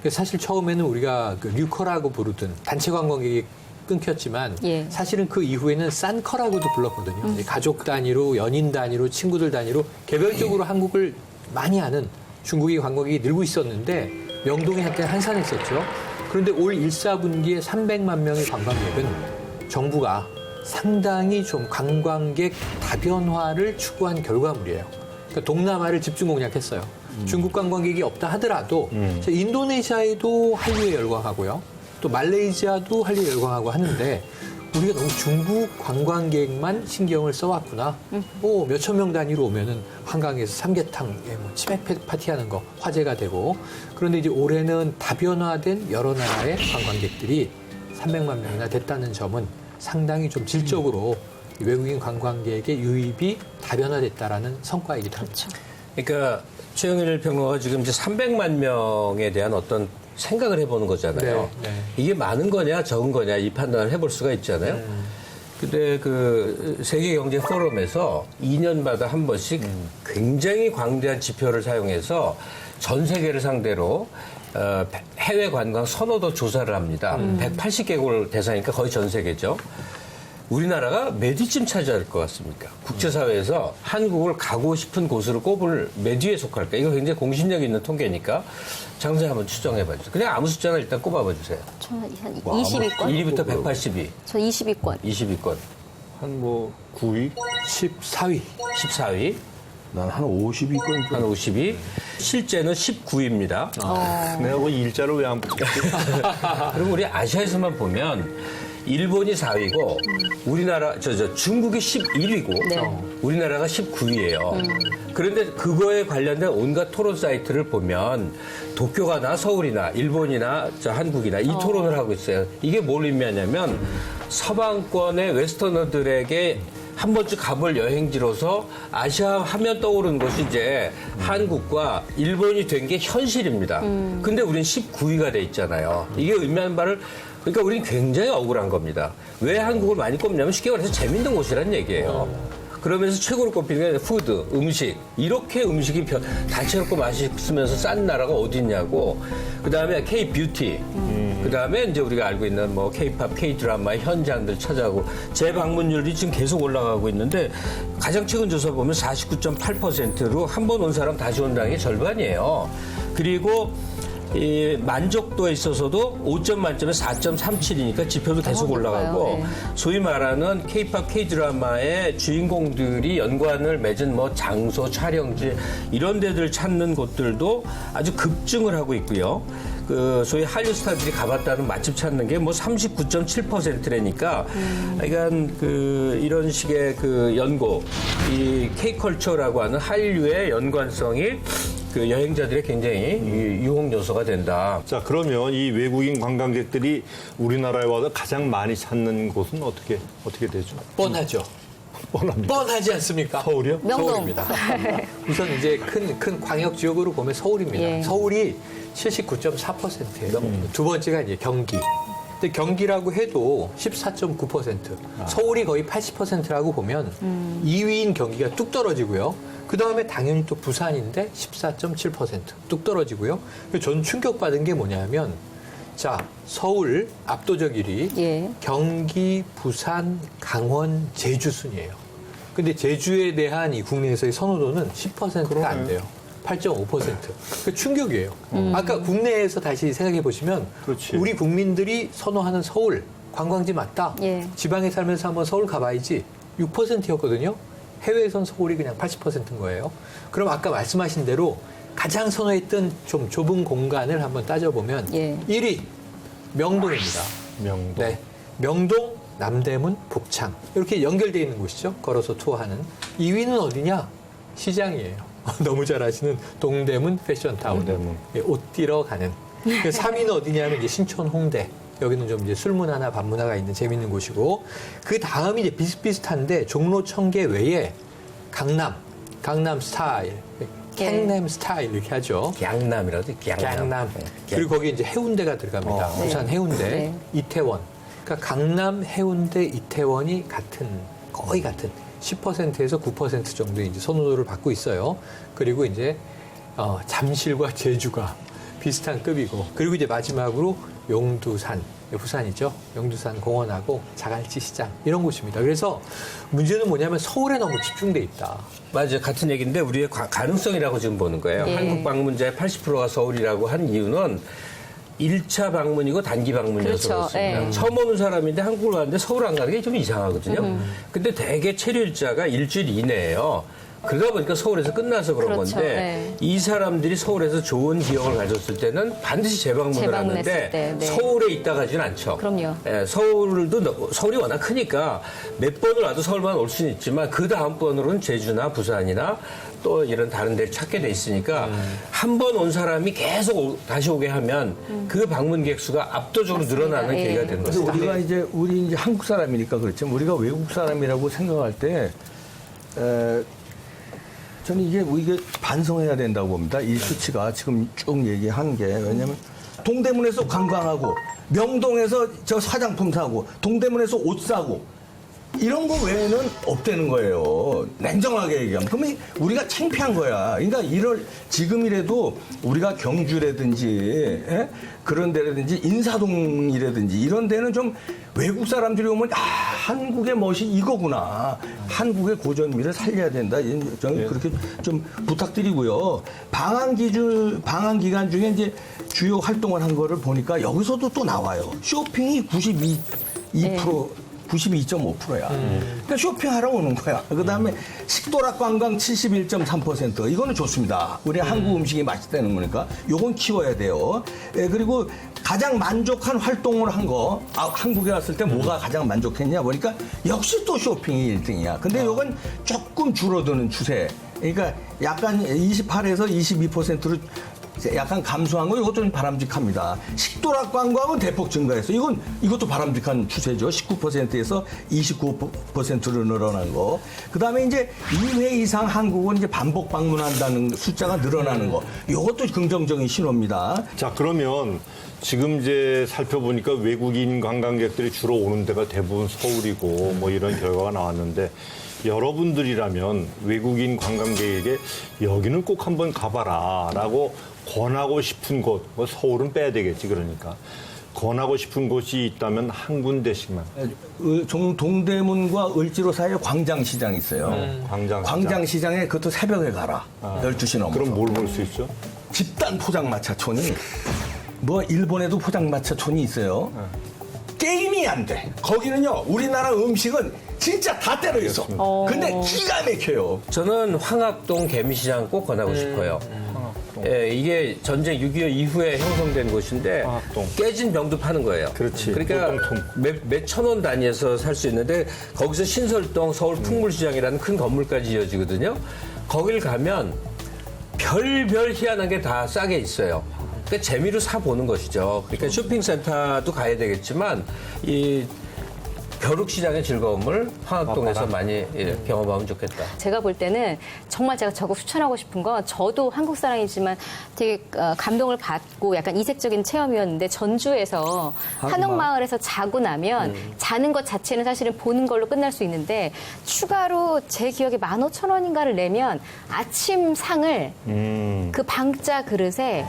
사실 처음에는 우리가 그 류커라고 부르던 단체 관광객이 끊겼지만 예. 사실은 그 이후에는 싼커라고도 불렀거든요. 가족 단위로, 연인 단위로, 친구들 단위로 개별적으로 한국을 많이 아는 중국인 관광객이 늘고 있었는데 명동이 한때 한산했었죠. 그런데 올 1사분기에 300만 명의 관광객은 정부가 상당히 좀 관광객 다변화를 추구한 결과물이에요. 그러니까 동남아를 집중 공략했어요. 중국 관광객이 없다 하더라도 인도네시아에도 한류에 열광하고요. 또 말레이시아도 한류에 열광하고 하는데 우리가 너무 중국 관광객만 신경을 써왔구나. 뭐 몇천 명 단위로 오면은 한강에서 삼계탕에 뭐 치맥 파티하는 거 화제가 되고 그런데 이제 올해는 다변화된 여러 나라의 관광객들이 300만 명이나 됐다는 점은 상당히 좀 질적으로 외국인 관광객의 유입이 다변화됐다라는 성과이기도 합니다. 그러니까 최영일 평론가가 지금 이제 300만 명에 대한 어떤 생각을 해보는 거잖아요. 네, 네. 이게 많은 거냐 적은 거냐 이 판단을 해볼 수가 있잖아요. 근데 그 세계 경제 포럼에서 2년마다 한 번씩 굉장히 광대한 지표를 사용해서 전 세계를 상대로 해외 관광 선호도 조사를 합니다. 180개국을 대상이니까 거의 전 세계죠. 우리나라가 몇 위쯤 차지할 것 같습니까? 국제사회에서 한국을 가고 싶은 곳으로 꼽을 몇 위에 속할까? 이거 굉장히 공신력 있는 통계니까 장사님 한번 추정해봐 주세요. 그냥 아무 숫자나 일단 꼽아봐 주세요. 저는 한 22권? 1위부터 182. 저 22권. 22건. 한 뭐 9위? 14위. 14위. 난 한 50위권 한 52. 실제는 19위입니다. 내가 그 일자를 왜 안 붙였지? 그리고 우리 아시아에서만 보면 일본이 4위고 우리나라 중국이 11위고 네. 우리나라가 19위예요. 그런데 그거에 관련된 온갖 토론 사이트를 보면 도쿄가나 서울이나 일본이나 한국이나 이 토론을 하고 있어요. 이게 뭘 의미하냐면 서방권의 웨스터너들에게 한 번쯤 가볼 여행지로서 아시아 하면 떠오르는 것이 이제 한국과 일본이 된 게 현실입니다. 근데 우린 19위가 돼 있잖아요. 이게 의미하는 바를 그러니까 우린 굉장히 억울한 겁니다. 왜 한국을 많이 꼽냐면 쉽게 말해서 재밌는 곳이란 얘기예요. 그러면서 최고로 꼽히는 게 푸드, 음식. 이렇게 음식이 다채롭고 맛있으면서 싼 나라가 어디 있냐고. 그 다음에 K-뷰티. 그 다음에 이제 우리가 알고 있는 뭐 K-팝, K-드라마의 현장들 찾아가고 재방문율이 지금 계속 올라가고 있는데 가장 최근 조사 보면 49.8%로 한 번 온 사람 다시 온다는 게 절반이에요. 그리고 이 만족도에 있어서도 5점 만점에 4.37이니까 지표도 계속 올라가고 네. 소위 말하는 K-팝, K-드라마의 주인공들이 연관을 맺은 뭐 장소, 촬영지 이런 데들 찾는 곳들도 아주 급증을 하고 있고요. 그 소위 한류 스타들이 가봤다는 맛집 찾는 게 뭐 39.7%라니까 그러니까 그 이런 식의 그 연고 이 K-컬처라고 하는 한류의 연관성이 그 여행자들의 굉장히 유혹 요소가 된다. 자, 그러면 이 외국인 관광객들이 우리나라에 와서 가장 많이 찾는 곳은 어떻게 되죠? 뻔하죠. 뻔합니다. 뻔하지 않습니까? 서울이요? 명동. 서울입니다. 우선 이제 큰 광역 지역으로 보면 서울입니다. 예. 서울이 79.4%예요. 두 번째가 이제 경기. 근데 경기라고 해도 14.9%. 서울이 거의 80%라고 보면 2위인 경기가 뚝 떨어지고요. 그 다음에 당연히 또 부산인데 14.7%뚝 떨어지고요. 전 충격받은 게 뭐냐면 자, 서울 압도적 1위, 예. 경기, 부산, 강원, 제주 순이에요. 근데 제주에 대한 이 국내에서의 선호도는 10%가 안 돼요. 8.5%. 그 충격이에요. 아까 국내에서 다시 생각해 보시면 그렇지. 우리 국민들이 선호하는 서울 관광지 맞다. 예. 지방에 살면서 한번 서울 가봐야지 6%였거든요. 해외에선 서울이 그냥 80%인 거예요. 그럼 아까 말씀하신 대로 가장 선호했던 좀 좁은 공간을 한번 따져보면 예. 1위 명동입니다. 명동. 네, 명동, 남대문, 복창 이렇게 연결되어 있는 곳이죠. 걸어서 투어하는. 2위는 어디냐? 시장이에요. 너무 잘 아시는 동대문 패션타운. 동대문. 예, 옷 띠러 가는. 3위는 어디냐면 이제 신촌 홍대. 여기는 좀 이제 술문화나 밤문화가 있는 재밌는 곳이고 그 다음이 이제 비슷비슷한데 종로 청계 외에 강남 스타일, 캥남 스타일 이렇게 하죠. 양남이라도 강남. 그리고 거기 이제 해운대가 들어갑니다. 부산 해운대, 네. 이태원. 그러니까 강남, 해운대, 이태원이 거의 같은 10%에서 9% 정도 이제 선호도를 받고 있어요. 그리고 이제 잠실과 제주가 비슷한 급이고 그리고 이제 마지막으로 용두산, 부산이죠. 용두산 공원하고 자갈치 시장 이런 곳입니다. 그래서 문제는 뭐냐면 서울에 너무 집중돼 있다. 맞아요. 같은 얘기인데 우리의 가능성이라고 지금 보는 거예요. 예. 한국 방문자의 80%가 서울이라고 한 이유는 1차 방문이고 단기 방문이어서 그렇죠. 그렇습니다. 예. 처음 오는 사람인데 한국을 가는데 서울 안 가는 게 좀 이상하거든요. 근데 대개 체류 일자가 일주일 이내예요. 그러다 보니까 서울에서 끝나서 그런 그렇죠. 건데 네. 이 사람들이 서울에서 좋은 기억을 가졌을 때는 반드시 재방문을 재방문했을 하는데 때, 네. 서울에 있다 가지는 않죠. 그럼요. 예, 서울이 워낙 크니까 몇 번을 와도 서울만 올 수는 있지만 그 다음 번으로는 제주나 부산이나 또 이런 다른 데를 찾게 돼 있으니까 한 번 온 사람이 계속 다시 오게 하면 그 방문객 수가 압도적으로 맞습니다. 늘어나는 예. 계기가 되는 그래서 거죠. 우리가 우리 이제 한국 사람이니까 그렇지만 우리가 외국 사람이라고 생각할 때 저는 이게 반성해야 된다고 봅니다. 이 수치가 지금 쭉 얘기한 게 왜냐하면 동대문에서 관광하고 명동에서 저 화장품 사고 동대문에서 옷 사고 이런 거 외에는 없다는 거예요. 냉정하게 얘기하면. 그러면 우리가 창피한 거야. 그러니까 지금이라도 우리가 경주라든지 그런 데라든지 인사동이라든지 이런 데는 좀 외국 사람들이 오면 한국의 멋이 이거구나. 한국의 고전미를 살려야 된다. 저는 그렇게 좀 부탁드리고요. 방한 기간 중에 이제 주요 활동을 한 거를 보니까 여기서도 또 나와요. 쇼핑이 92.5%야. 그러니까 쇼핑하러 오는 거야. 그 다음에 식도락 관광 71.3%. 이거는 좋습니다. 우리 한국 음식이 맛있다는 거니까 요건 키워야 돼요. 그리고 가장 만족한 활동을 한 거, 한국에 왔을 때 뭐가 가장 만족했냐 보니까 역시 또 쇼핑이 1등이야. 근데 요건 조금 줄어드는 추세. 그러니까 약간 28에서 22%로 약간 감소한 거 이것도 좀 바람직합니다. 식도락 관광은 대폭 증가해서 이것도 바람직한 추세죠. 19%에서 29%로 늘어난 거. 그다음에 이제 2회 이상 한국은 이제 반복 방문한다는 숫자가 늘어나는 거. 이것도 긍정적인 신호입니다. 자, 그러면 지금 이제 살펴보니까 외국인 관광객들이 주로 오는 데가 대부분 서울이고 뭐 이런 결과가 나왔는데 여러분들이라면 외국인 관광객에게 여기는 꼭 한번 가봐라라고 권하고 싶은 곳, 뭐 서울은 빼야 되겠지 그러니까 권하고 싶은 곳이 있다면 한 군데씩만. 동대문과 을지로 사이에 광장시장 있어요. 광장시장에 그것도 새벽에 가라. 12시 넘어서. 그럼 뭘 볼 수 있죠? 집단 포장마차촌이 뭐 일본에도 포장마차촌이 있어요. 게임이 안 돼. 거기는요 우리나라 음식은 진짜 다 때려 있어. 근데 기가 막혀요. 저는 황학동 개미시장 꼭 권하고 싶어요. 예, 이게 전쟁 6.25 이후에 형성된 곳인데 황학동. 깨진 병도 파는 거예요. 그렇지. 그러니까 몇 천 원 단위에서 살 수 있는데 거기서 신설동 서울 풍물시장이라는 큰 건물까지 이어지거든요. 거길 가면 별별 희한한 게 다 싸게 있어요. 그러니까 재미로 사 보는 것이죠. 그러니까 쇼핑센터도 가야 되겠지만 이 벼룩시장의 즐거움을 황학동에서 많이 경험하면 좋겠다. 제가 볼 때는 정말 제가 적극 추천하고 싶은 건 저도 한국 사람이지만 되게 감동을 받고 약간 이색적인 체험이었는데 전주에서 한옥마을에서 자고 나면 자는 것 자체는 사실은 보는 걸로 끝날 수 있는데 추가로 제 기억에 15,000원인가를 내면 아침 상을 그 방자 그릇에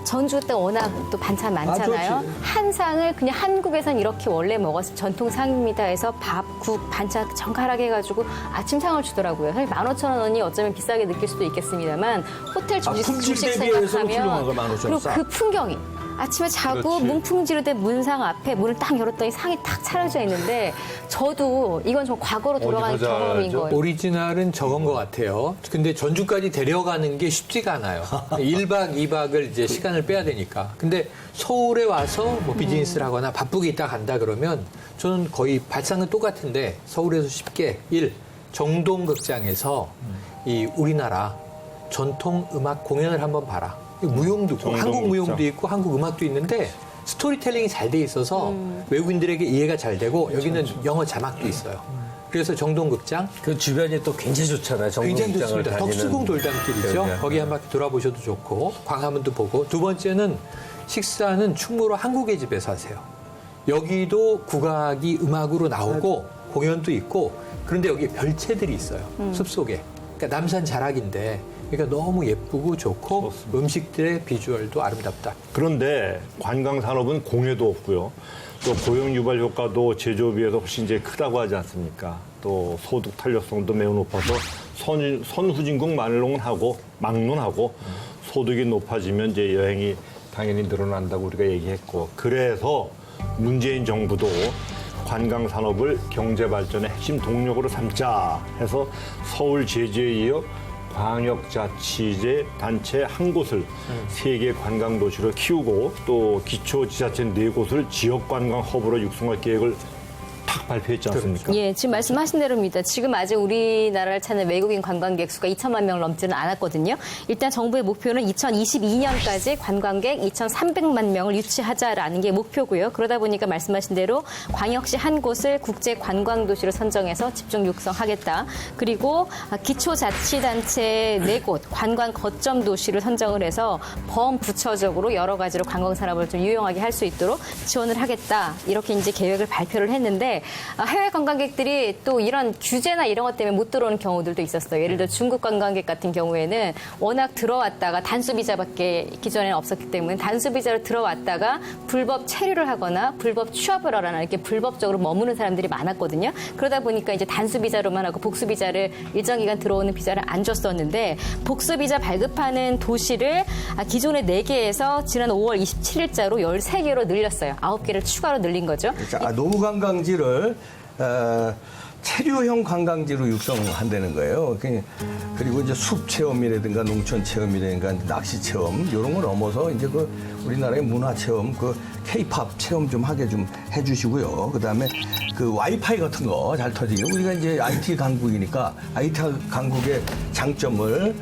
전주 때 워낙 또 반찬 많잖아요. 한 상을 그냥 한국에선 이렇게 원래 먹었을 전통 상입니다 해서 밥, 국, 반찬 정갈하게 해가지고 아침 상을 주더라고요. 사실 15,000원이 어쩌면 비싸게 느낄 수도 있겠습니다만 호텔 주식 생각하면 그리고 그 풍경이 아침에 자고 문풍지로 된 문상 앞에 문을 딱 열었더니 상이 딱 차려져 있는데 저도 이건 좀 과거로 돌아가는 경험인 거예요. 오리지널은 저건 것 같아요. 근데 전주까지 데려가는 게 쉽지가 않아요. 1박 2박을 이제 시간을 빼야 되니까. 근데 서울에 와서 뭐 비즈니스를 하거나 바쁘게 있다 간다 그러면 저는 거의 발상은 똑같은데 서울에서 쉽게 정동극장에서 이 우리나라 전통 음악 공연을 한번 봐라. 무용도 있고, 한국 무용도 있고, 한국 음악도 있는데 스토리텔링이 잘 돼 있어서 외국인들에게 이해가 잘 되고 여기는 영어 자막도 있어요. 그래서 정동극장. 그 주변이 또 굉장히 좋잖아요. 굉장히 정동극장을 좋습니다. 다니는. 덕수궁 돌담길이죠. 네. 거기 한 바퀴 돌아보셔도 좋고 광화문도 보고 두 번째는 식사는 충무로 한국의 집에서 하세요. 여기도 국악이 음악으로 나오고 공연도 있고 그런데 여기 별채들이 있어요. 숲속에. 그러니까 남산 자락인데 그러니까 너무 예쁘고 좋고 좋습니다. 음식들의 비주얼도 아름답다. 그런데 관광 산업은 공해도 없고요. 또 고용 유발 효과도 제조업에 비해서 훨씬 이제 크다고 하지 않습니까? 또 소득 탄력성도 매우 높아서 선후진국 막론하고 소득이 높아지면 이제 여행이 당연히 늘어난다고 우리가 얘기했고 그래서 문재인 정부도 관광 산업을 경제 발전의 핵심 동력으로 삼자 해서 서울 제주에 이어 광역자치제 단체 한 곳을 세계 관광 도시로 키우고 또 기초지자체 4곳을 지역 관광 허브로 육성할 계획을 탁 발표했지 않습니까? 예, 지금 말씀하신 대로입니다. 지금 아직 우리나라를 찾는 외국인 관광객 수가 2천만 명을 넘지는 않았거든요. 일단 정부의 목표는 2022년까지 관광객 2,300만 명을 유치하자라는 게 목표고요. 그러다 보니까 말씀하신 대로 광역시 한 곳을 국제 관광 도시로 선정해서 집중 육성하겠다. 그리고 기초자치단체 4곳 관광 거점 도시를 선정을 해서 범부처적으로 여러 가지로 관광 산업을 좀 유용하게 할 수 있도록 지원을 하겠다. 이렇게 이제 계획을 발표를 했는데 그런데 해외 관광객들이 또 이런 규제나 이런 것 때문에 못 들어오는 경우들도 있었어요. 예를 들어 중국 관광객 같은 경우에는 워낙 들어왔다가 단수 비자밖에 기존에는 없었기 때문에 단수 비자로 들어왔다가 불법 체류를 하거나 불법 취업을 하거나 이렇게 불법적으로 머무는 사람들이 많았거든요. 그러다 보니까 이제 단수 비자로만 하고 복수 비자를 일정 기간 들어오는 비자를 안 줬었는데 복수 비자 발급하는 도시를 기존의 4개에서 지난 5월 27일자로 13개로 늘렸어요. 9개를 추가로 늘린 거죠. 자, 노후 관광지를 체류형 관광지로 육성한다는 거예요. 그리고 이제 숲 체험이라든가 농촌 체험이라든가 낚시 체험 이런 걸 넘어서 이제 그 우리나라의 문화 체험, 그 K-팝 체험 좀 하게 좀 해주시고요. 그다음에 그 와이파이 같은 거 잘 터지게 우리가 이제 IT 강국이니까 IT 강국의 장점을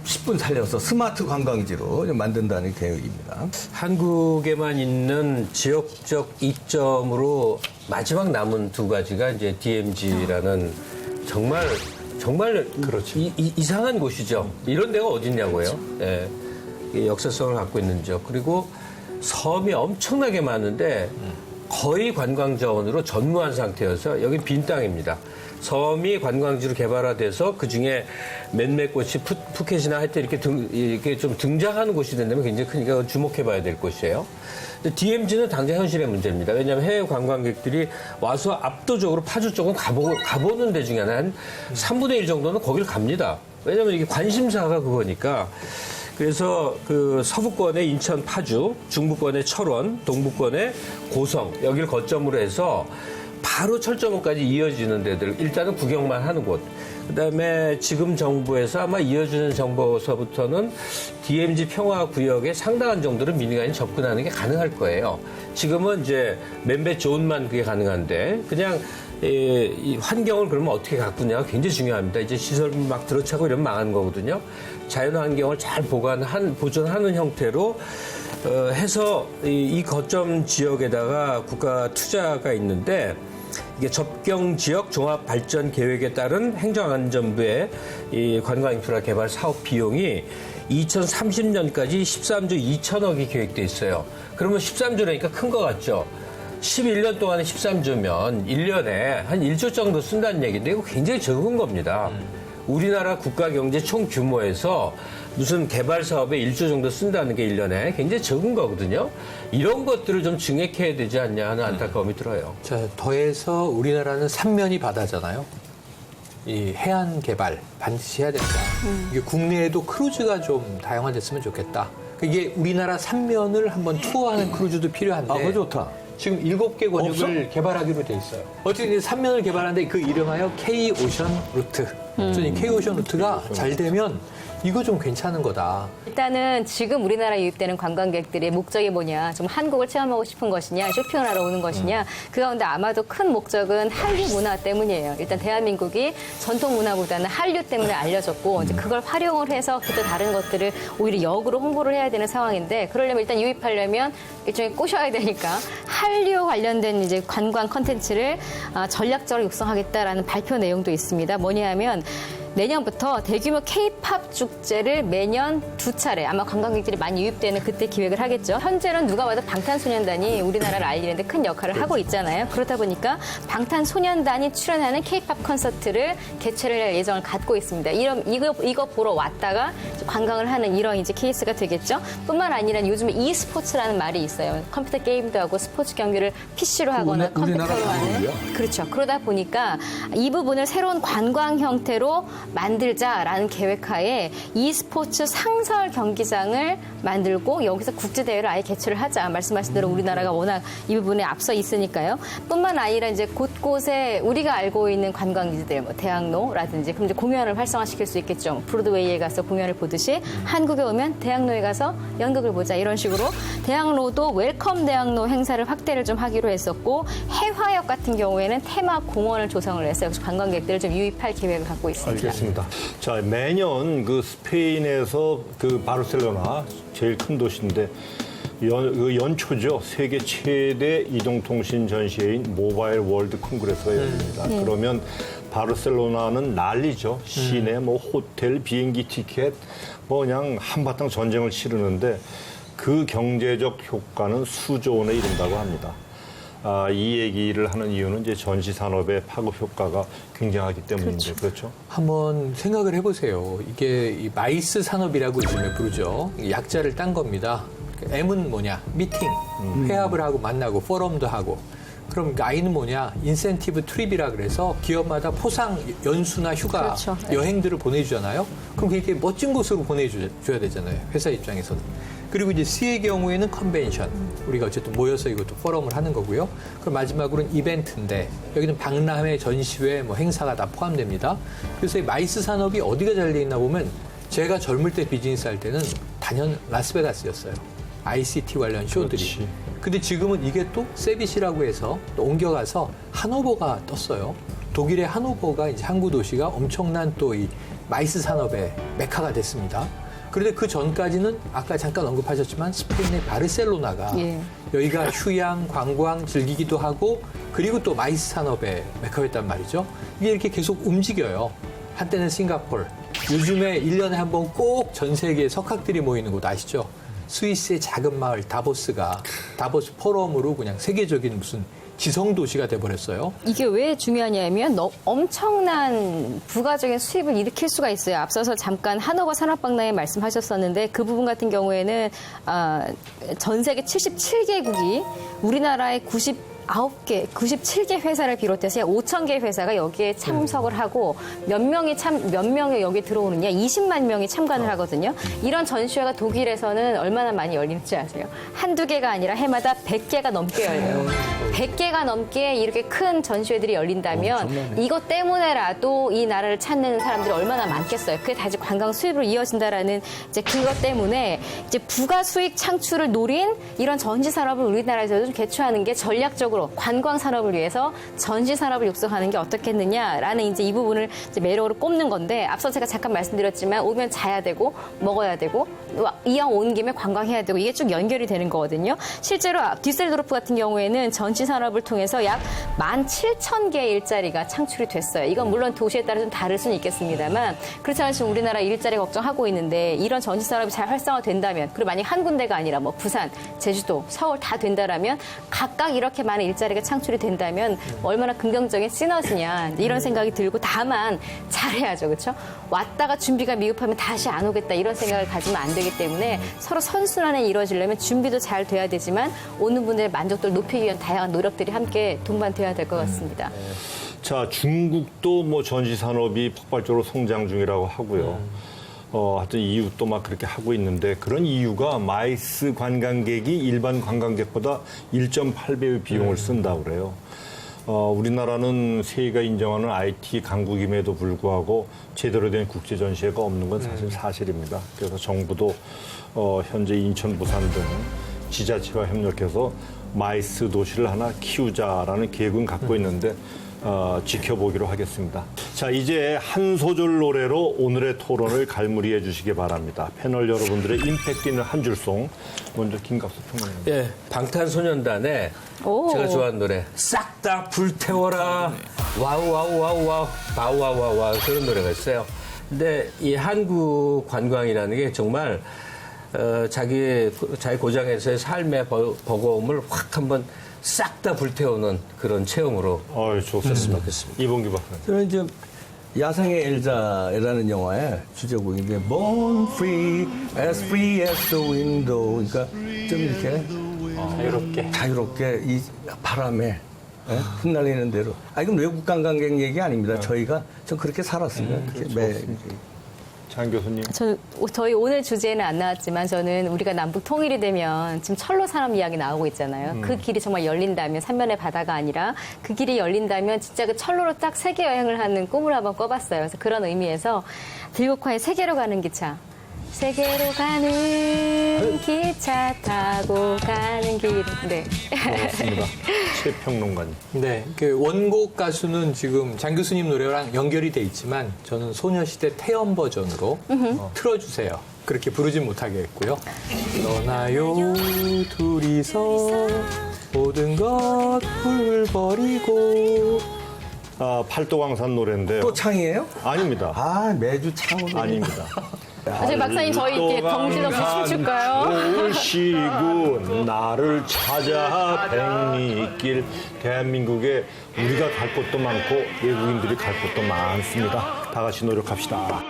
10분 살려서 스마트 관광지로 좀 만든다는 계획입니다. 한국에만 있는 지역적 이점으로 마지막 남은 두 가지가 이제 DMZ라는 정말 그렇죠. 이상한 곳이죠. 이런 데가 어딨냐고요. 예. 이 역사성을 갖고 있는 지역. 그리고 섬이 엄청나게 많은데 거의 관광 자원으로 전무한 상태여서 여기 빈 땅입니다. 섬이 관광지로 개발화돼서 그 중에 몇몇 곳이 푸켓이나 하여튼 이렇게 좀 등장하는 곳이 된다면 굉장히 크니까 주목해봐야 될 곳이에요. 근데 DMZ는 당장 현실의 문제입니다. 왜냐하면 해외 관광객들이 와서 압도적으로 파주 쪽은 가보는 데 중에 한 3분의 1 정도는 거길 갑니다. 왜냐하면 이게 관심사가 그거니까. 그래서 그 서부권의 인천 파주, 중부권의 철원, 동부권의 고성 여기를 거점으로 해서 바로 철저문까지 이어지는 데들 일단은 구경만 하는 곳. 그다음에 지금 정부에서 아마 이어지는 정부서부터는 DMZ 평화구역에 상당한 정도로 민간이 접근하는 게 가능할 거예요. 지금은 이제 맨배 존만 그게 가능한데 그냥 이 환경을 그러면 어떻게 가꾸냐가 굉장히 중요합니다. 이제 시설 막 들어차고 이러면 망하는 거거든요. 자연 환경을 잘 보존하는 형태로 해서 이 거점 지역에다가 국가 투자가 있는데 이게 접경 지역 종합 발전 계획에 따른 행정안전부의 이 관광 인프라 개발 사업 비용이 2030년까지 13조 2천억이 계획돼 있어요. 그러면 13조라니까 큰 거 같죠? 11년 동안에 13조면 1년에 한 1조 정도 쓴다는 얘기인데 이거 굉장히 적은 겁니다. 우리나라 국가 경제 총 규모에서 무슨 개발 사업에 1조 정도 쓴다는 게 1년에 굉장히 적은 거거든요. 이런 것들을 좀 증액해야 되지 않냐 하는 안타까움이 들어요. 자, 더해서 우리나라는 삼면이 바다잖아요. 이 해안 개발 반드시 해야 된다. 이게 국내에도 크루즈가 좀 다양화됐으면 좋겠다. 이게 우리나라 삼면을 한번 투어하는 크루즈도 필요한데. 그거 좋다. 지금 7개 권역을 개발하기로 돼 있어요. 어쨌든 3면을 개발하는데 그 이름하여 K-오션 루트. 저는 K-오션 루트가 잘 되면 이거 좀 괜찮은 거다. 일단은 지금 우리나라에 유입되는 관광객들의 목적이 뭐냐, 좀 한국을 체험하고 싶은 것이냐, 쇼핑을 하러 오는 것이냐, 그 가운데 아마도 큰 목적은 한류 문화 때문이에요. 일단 대한민국이 전통 문화보다는 한류 때문에 알려졌고, 이제 그걸 활용을 해서 그때 다른 것들을 오히려 역으로 홍보를 해야 되는 상황인데, 그러려면 일단 유입하려면 일종의 꼬셔야 되니까 한류 관련된 이제 관광 컨텐츠를 전략적으로 육성하겠다라는 발표 내용도 있습니다. 뭐냐 하면 내년부터 대규모 K-팝 축제를 매년 2차례 아마 관광객들이 많이 유입되는 그때 기획을 하겠죠. 현재는 누가 봐도 방탄소년단이 우리나라를 알리는데 큰 역할을 하고 있잖아요. 그러다 보니까 방탄소년단이 출연하는 K-팝 콘서트를 개최를 할 예정을 갖고 있습니다. 이거 보러 왔다가 관광을 하는 이런 이제 케이스가 되겠죠. 뿐만 아니라 요즘에 e스포츠라는 말이 있어요. 컴퓨터 게임도 하고 스포츠 경기를 PC로 하거나 컴퓨터로 하는. 그렇죠. 그러다 보니까 이 부분을 새로운 관광 형태로 만들자라는 계획하에 e스포츠 상설 경기장을 만들고 여기서 국제대회를 아예 개최를 하자. 말씀하신 대로 우리나라가 워낙 이 부분에 앞서 있으니까요. 뿐만 아니라 이제 곳곳에 우리가 알고 있는 관광지들, 뭐 대학로라든지 그럼 이제 공연을 활성화시킬 수 있겠죠. 브로드웨이에 가서 공연을 보듯이 한국에 오면 대학로에 가서 연극을 보자. 이런 식으로 대학로도 웰컴 대학로 행사를 확대를 좀 하기로 했었고 해화역 같은 경우에는 테마 공원을 조성을 해서 역시 관광객들을 좀 유입할 계획을 갖고 있습니다. 알겠습니다. 자, 매년 그 스페인에서 그 바르셀로나 제일 큰 도시인데 연초죠. 세계 최대 이동통신 전시회인 모바일 월드 콩그레스가 열립니다. 그러면 바르셀로나는 난리죠. 시내 뭐 호텔, 비행기 티켓 뭐 그냥 한바탕 전쟁을 치르는데 그 경제적 효과는 수조 원에 이른다고 합니다. 이 얘기를 하는 이유는 이제 전시 산업의 파급 효과가 굉장하기 때문인데 그렇죠? 한번 생각을 해보세요. 이게 이 마이스 산업이라고 요즘에 부르죠. 약자를 딴 겁니다. M은 뭐냐? 미팅, 회합을 하고 만나고 포럼도 하고. 그럼 I는 뭐냐? 인센티브 트립이라 그래서 기업마다 포상 연수나 휴가, 그렇죠. 네. 여행들을 보내주잖아요. 그럼 그렇게 멋진 곳으로 보내줘야 되잖아요. 회사 입장에서는. 그리고 이제 C의 경우에는 컨벤션. 우리가 어쨌든 모여서 이것도 포럼을 하는 거고요. 그럼 마지막으로는 이벤트인데 여기는 박람회, 전시회, 뭐 행사가 다 포함됩니다. 그래서 이 마이스 산업이 어디가 잘 돼 있나 보면 제가 젊을 때 비즈니스 할 때는 단연 라스베가스였어요. ICT 관련 쇼들이. 그렇지. 근데 지금은 이게 또 세빗이라고 해서 또 옮겨가서 하노버가 떴어요. 독일의 하노버가 이제 항구 도시가 엄청난 또 이 마이스 산업의 메카가 됐습니다. 그런데 그 전까지는 아까 잠깐 언급하셨지만 스페인의 바르셀로나가 예. 여기가 휴양, 관광 즐기기도 하고 그리고 또 마이스 산업의 메카였단 말이죠. 이게 이렇게 계속 움직여요. 한때는 싱가포르. 요즘에 1년에 한 번 꼭 전 세계 석학들이 모이는 곳 아시죠? 스위스의 작은 마을 다보스가 다보스 포럼으로 그냥 세계적인 무슨 지성 도시가 돼버렸어요. 이게 왜 중요하냐면 엄청난 부가적인 수입을 일으킬 수가 있어요. 앞서서 잠깐 하노버 산업박람회 말씀하셨었는데 그 부분 같은 경우에는 전 세계 77개국이 우리나라의 99개, 97개 회사를 비롯해서 5,000개 회사가 여기에 참석을 하고 몇 명이 여기 들어오느냐? 20만 명이 참관을 하거든요. 이런 전시회가 독일에서는 얼마나 많이 열릴지 아세요? 한두 개가 아니라 해마다 100개가 넘게 열려요. 100개가 넘게 이렇게 큰 전시회들이 열린다면 이것 때문에라도 이 나라를 찾는 사람들이 얼마나 많겠어요. 그게 다시 관광 수입으로 이어진다라는 이제 그것 때문에 이제 부가 수익 창출을 노린 이런 전시 산업을 우리나라에서도 좀 개최하는 게 전략적으로 관광 산업을 위해서 전시 산업을 육성하는 게 어떻겠느냐라는 이제 이 부분을 이제 매력으로 꼽는 건데 앞서 제가 잠깐 말씀드렸지만 오면 자야 되고 먹어야 되고 이왕 온 김에 관광해야 되고 이게 쭉 연결이 되는 거거든요. 실제로 디셀도르프 같은 경우에는 전시 산업을 통해서 약 17,000개의 일자리가 창출이 됐어요. 이건 물론 도시에 따라 좀 다를 수는 있겠습니다만 그렇지만 지금 우리나라 일자리 걱정하고 있는데 이런 전시 산업이 잘 활성화된다면 그리고 만약 한 군데가 아니라 뭐 부산, 제주도, 서울 다 된다라면 각각 이렇게 많은 일자리가 창출이 된다면 얼마나 긍정적인 시너지냐 이런 생각이 들고 다만 잘해야죠. 그렇죠? 왔다가 준비가 미흡하면 다시 안 오겠다 이런 생각을 가지면 안 되기 때문에 서로 선순환이 이루어지려면 준비도 잘 돼야 되지만 오는 분들의 만족도를 높이기 위한 다양한 노력들이 함께 동반돼야 될 것 같습니다. 자, 중국도 뭐 전시 산업이 폭발적으로 성장 중이라고 하고요. 하여튼 이유도 막 그렇게 하고 있는데 그런 이유가 마이스 관광객이 일반 관광객보다 1.8배의 비용을 쓴다고 그래요. 우리나라는 세계가 인정하는 IT 강국임에도 불구하고 제대로 된 국제 전시회가 없는 건 사실입니다. 그래서 정부도 현재 인천, 부산 등 지자체와 협력해서 마이스 도시를 하나 키우자라는 계획은 갖고 있는데 지켜보기로 하겠습니다. 자, 이제 한 소절 노래로 오늘의 토론을 갈무리해 주시기 바랍니다. 패널 여러분들의 임팩트 있는 한 줄송 먼저 김갑수 평론가님. 예, 방탄소년단의 제가 좋아하는 노래 싹 다 불태워라 와우 와우 와우 와우 와우 와우 와우 그런 노래가 있어요. 근데 이 한국 관광이라는 게 정말 자기 고장에서의 삶의 버거움을 확 한번 싹 다 불태우는 그런 체험으로 좋습니다. 좋겠습니다. 이봉규 박사님. 저는 이제 야생의 엘자라는 영화의 주제곡인데 Born free as the window. 그러니까 좀 이렇게 자유롭게 이 바람에 흩날리는 대로. 이건 외국 관광객 얘기 아닙니다. 전 그렇게 살았습니다. 장 교수님. 저희 오늘 주제는 안 나왔지만 저는 우리가 남북 통일이 되면 지금 철로 산업 이야기 나오고 있잖아요. 그 길이 정말 열린다면 삼면의 바다가 아니라 그 길이 열린다면 진짜 그 철로로 딱 세계 여행을 하는 꿈을 한번 꿔봤어요. 그래서 그런 의미에서 들국화의 세계로 가는 기차. 세계로 가는 기차 타고 가는 길. 네. 고맙습니다. 최평론가님. 네, 그 원곡 가수는 지금 장 교수님 노래랑 연결이 돼 있지만 저는 소녀시대 태연 버전으로 틀어주세요. 그렇게 부르진 못하게 했고요. 떠나요 둘이서 모든 것 훌버리고. 팔도광산 노래인데요. 또 창이에요? 아닙니다. 매주 창으로. 아닙니다. 저희 박사님 저희 이렇게 덩지 덩지 춤출까요? 오시군 나를 찾아 백리길. 대한민국에 우리가 갈 곳도 많고 외국인들이 갈 곳도 많습니다. 다 같이 노력합시다.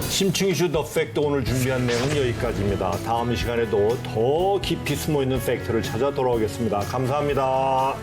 심층 이슈 더 팩트 오늘 준비한 내용은 여기까지입니다. 다음 시간에도 더 깊이 숨어있는 팩트를 찾아 돌아오겠습니다. 감사합니다.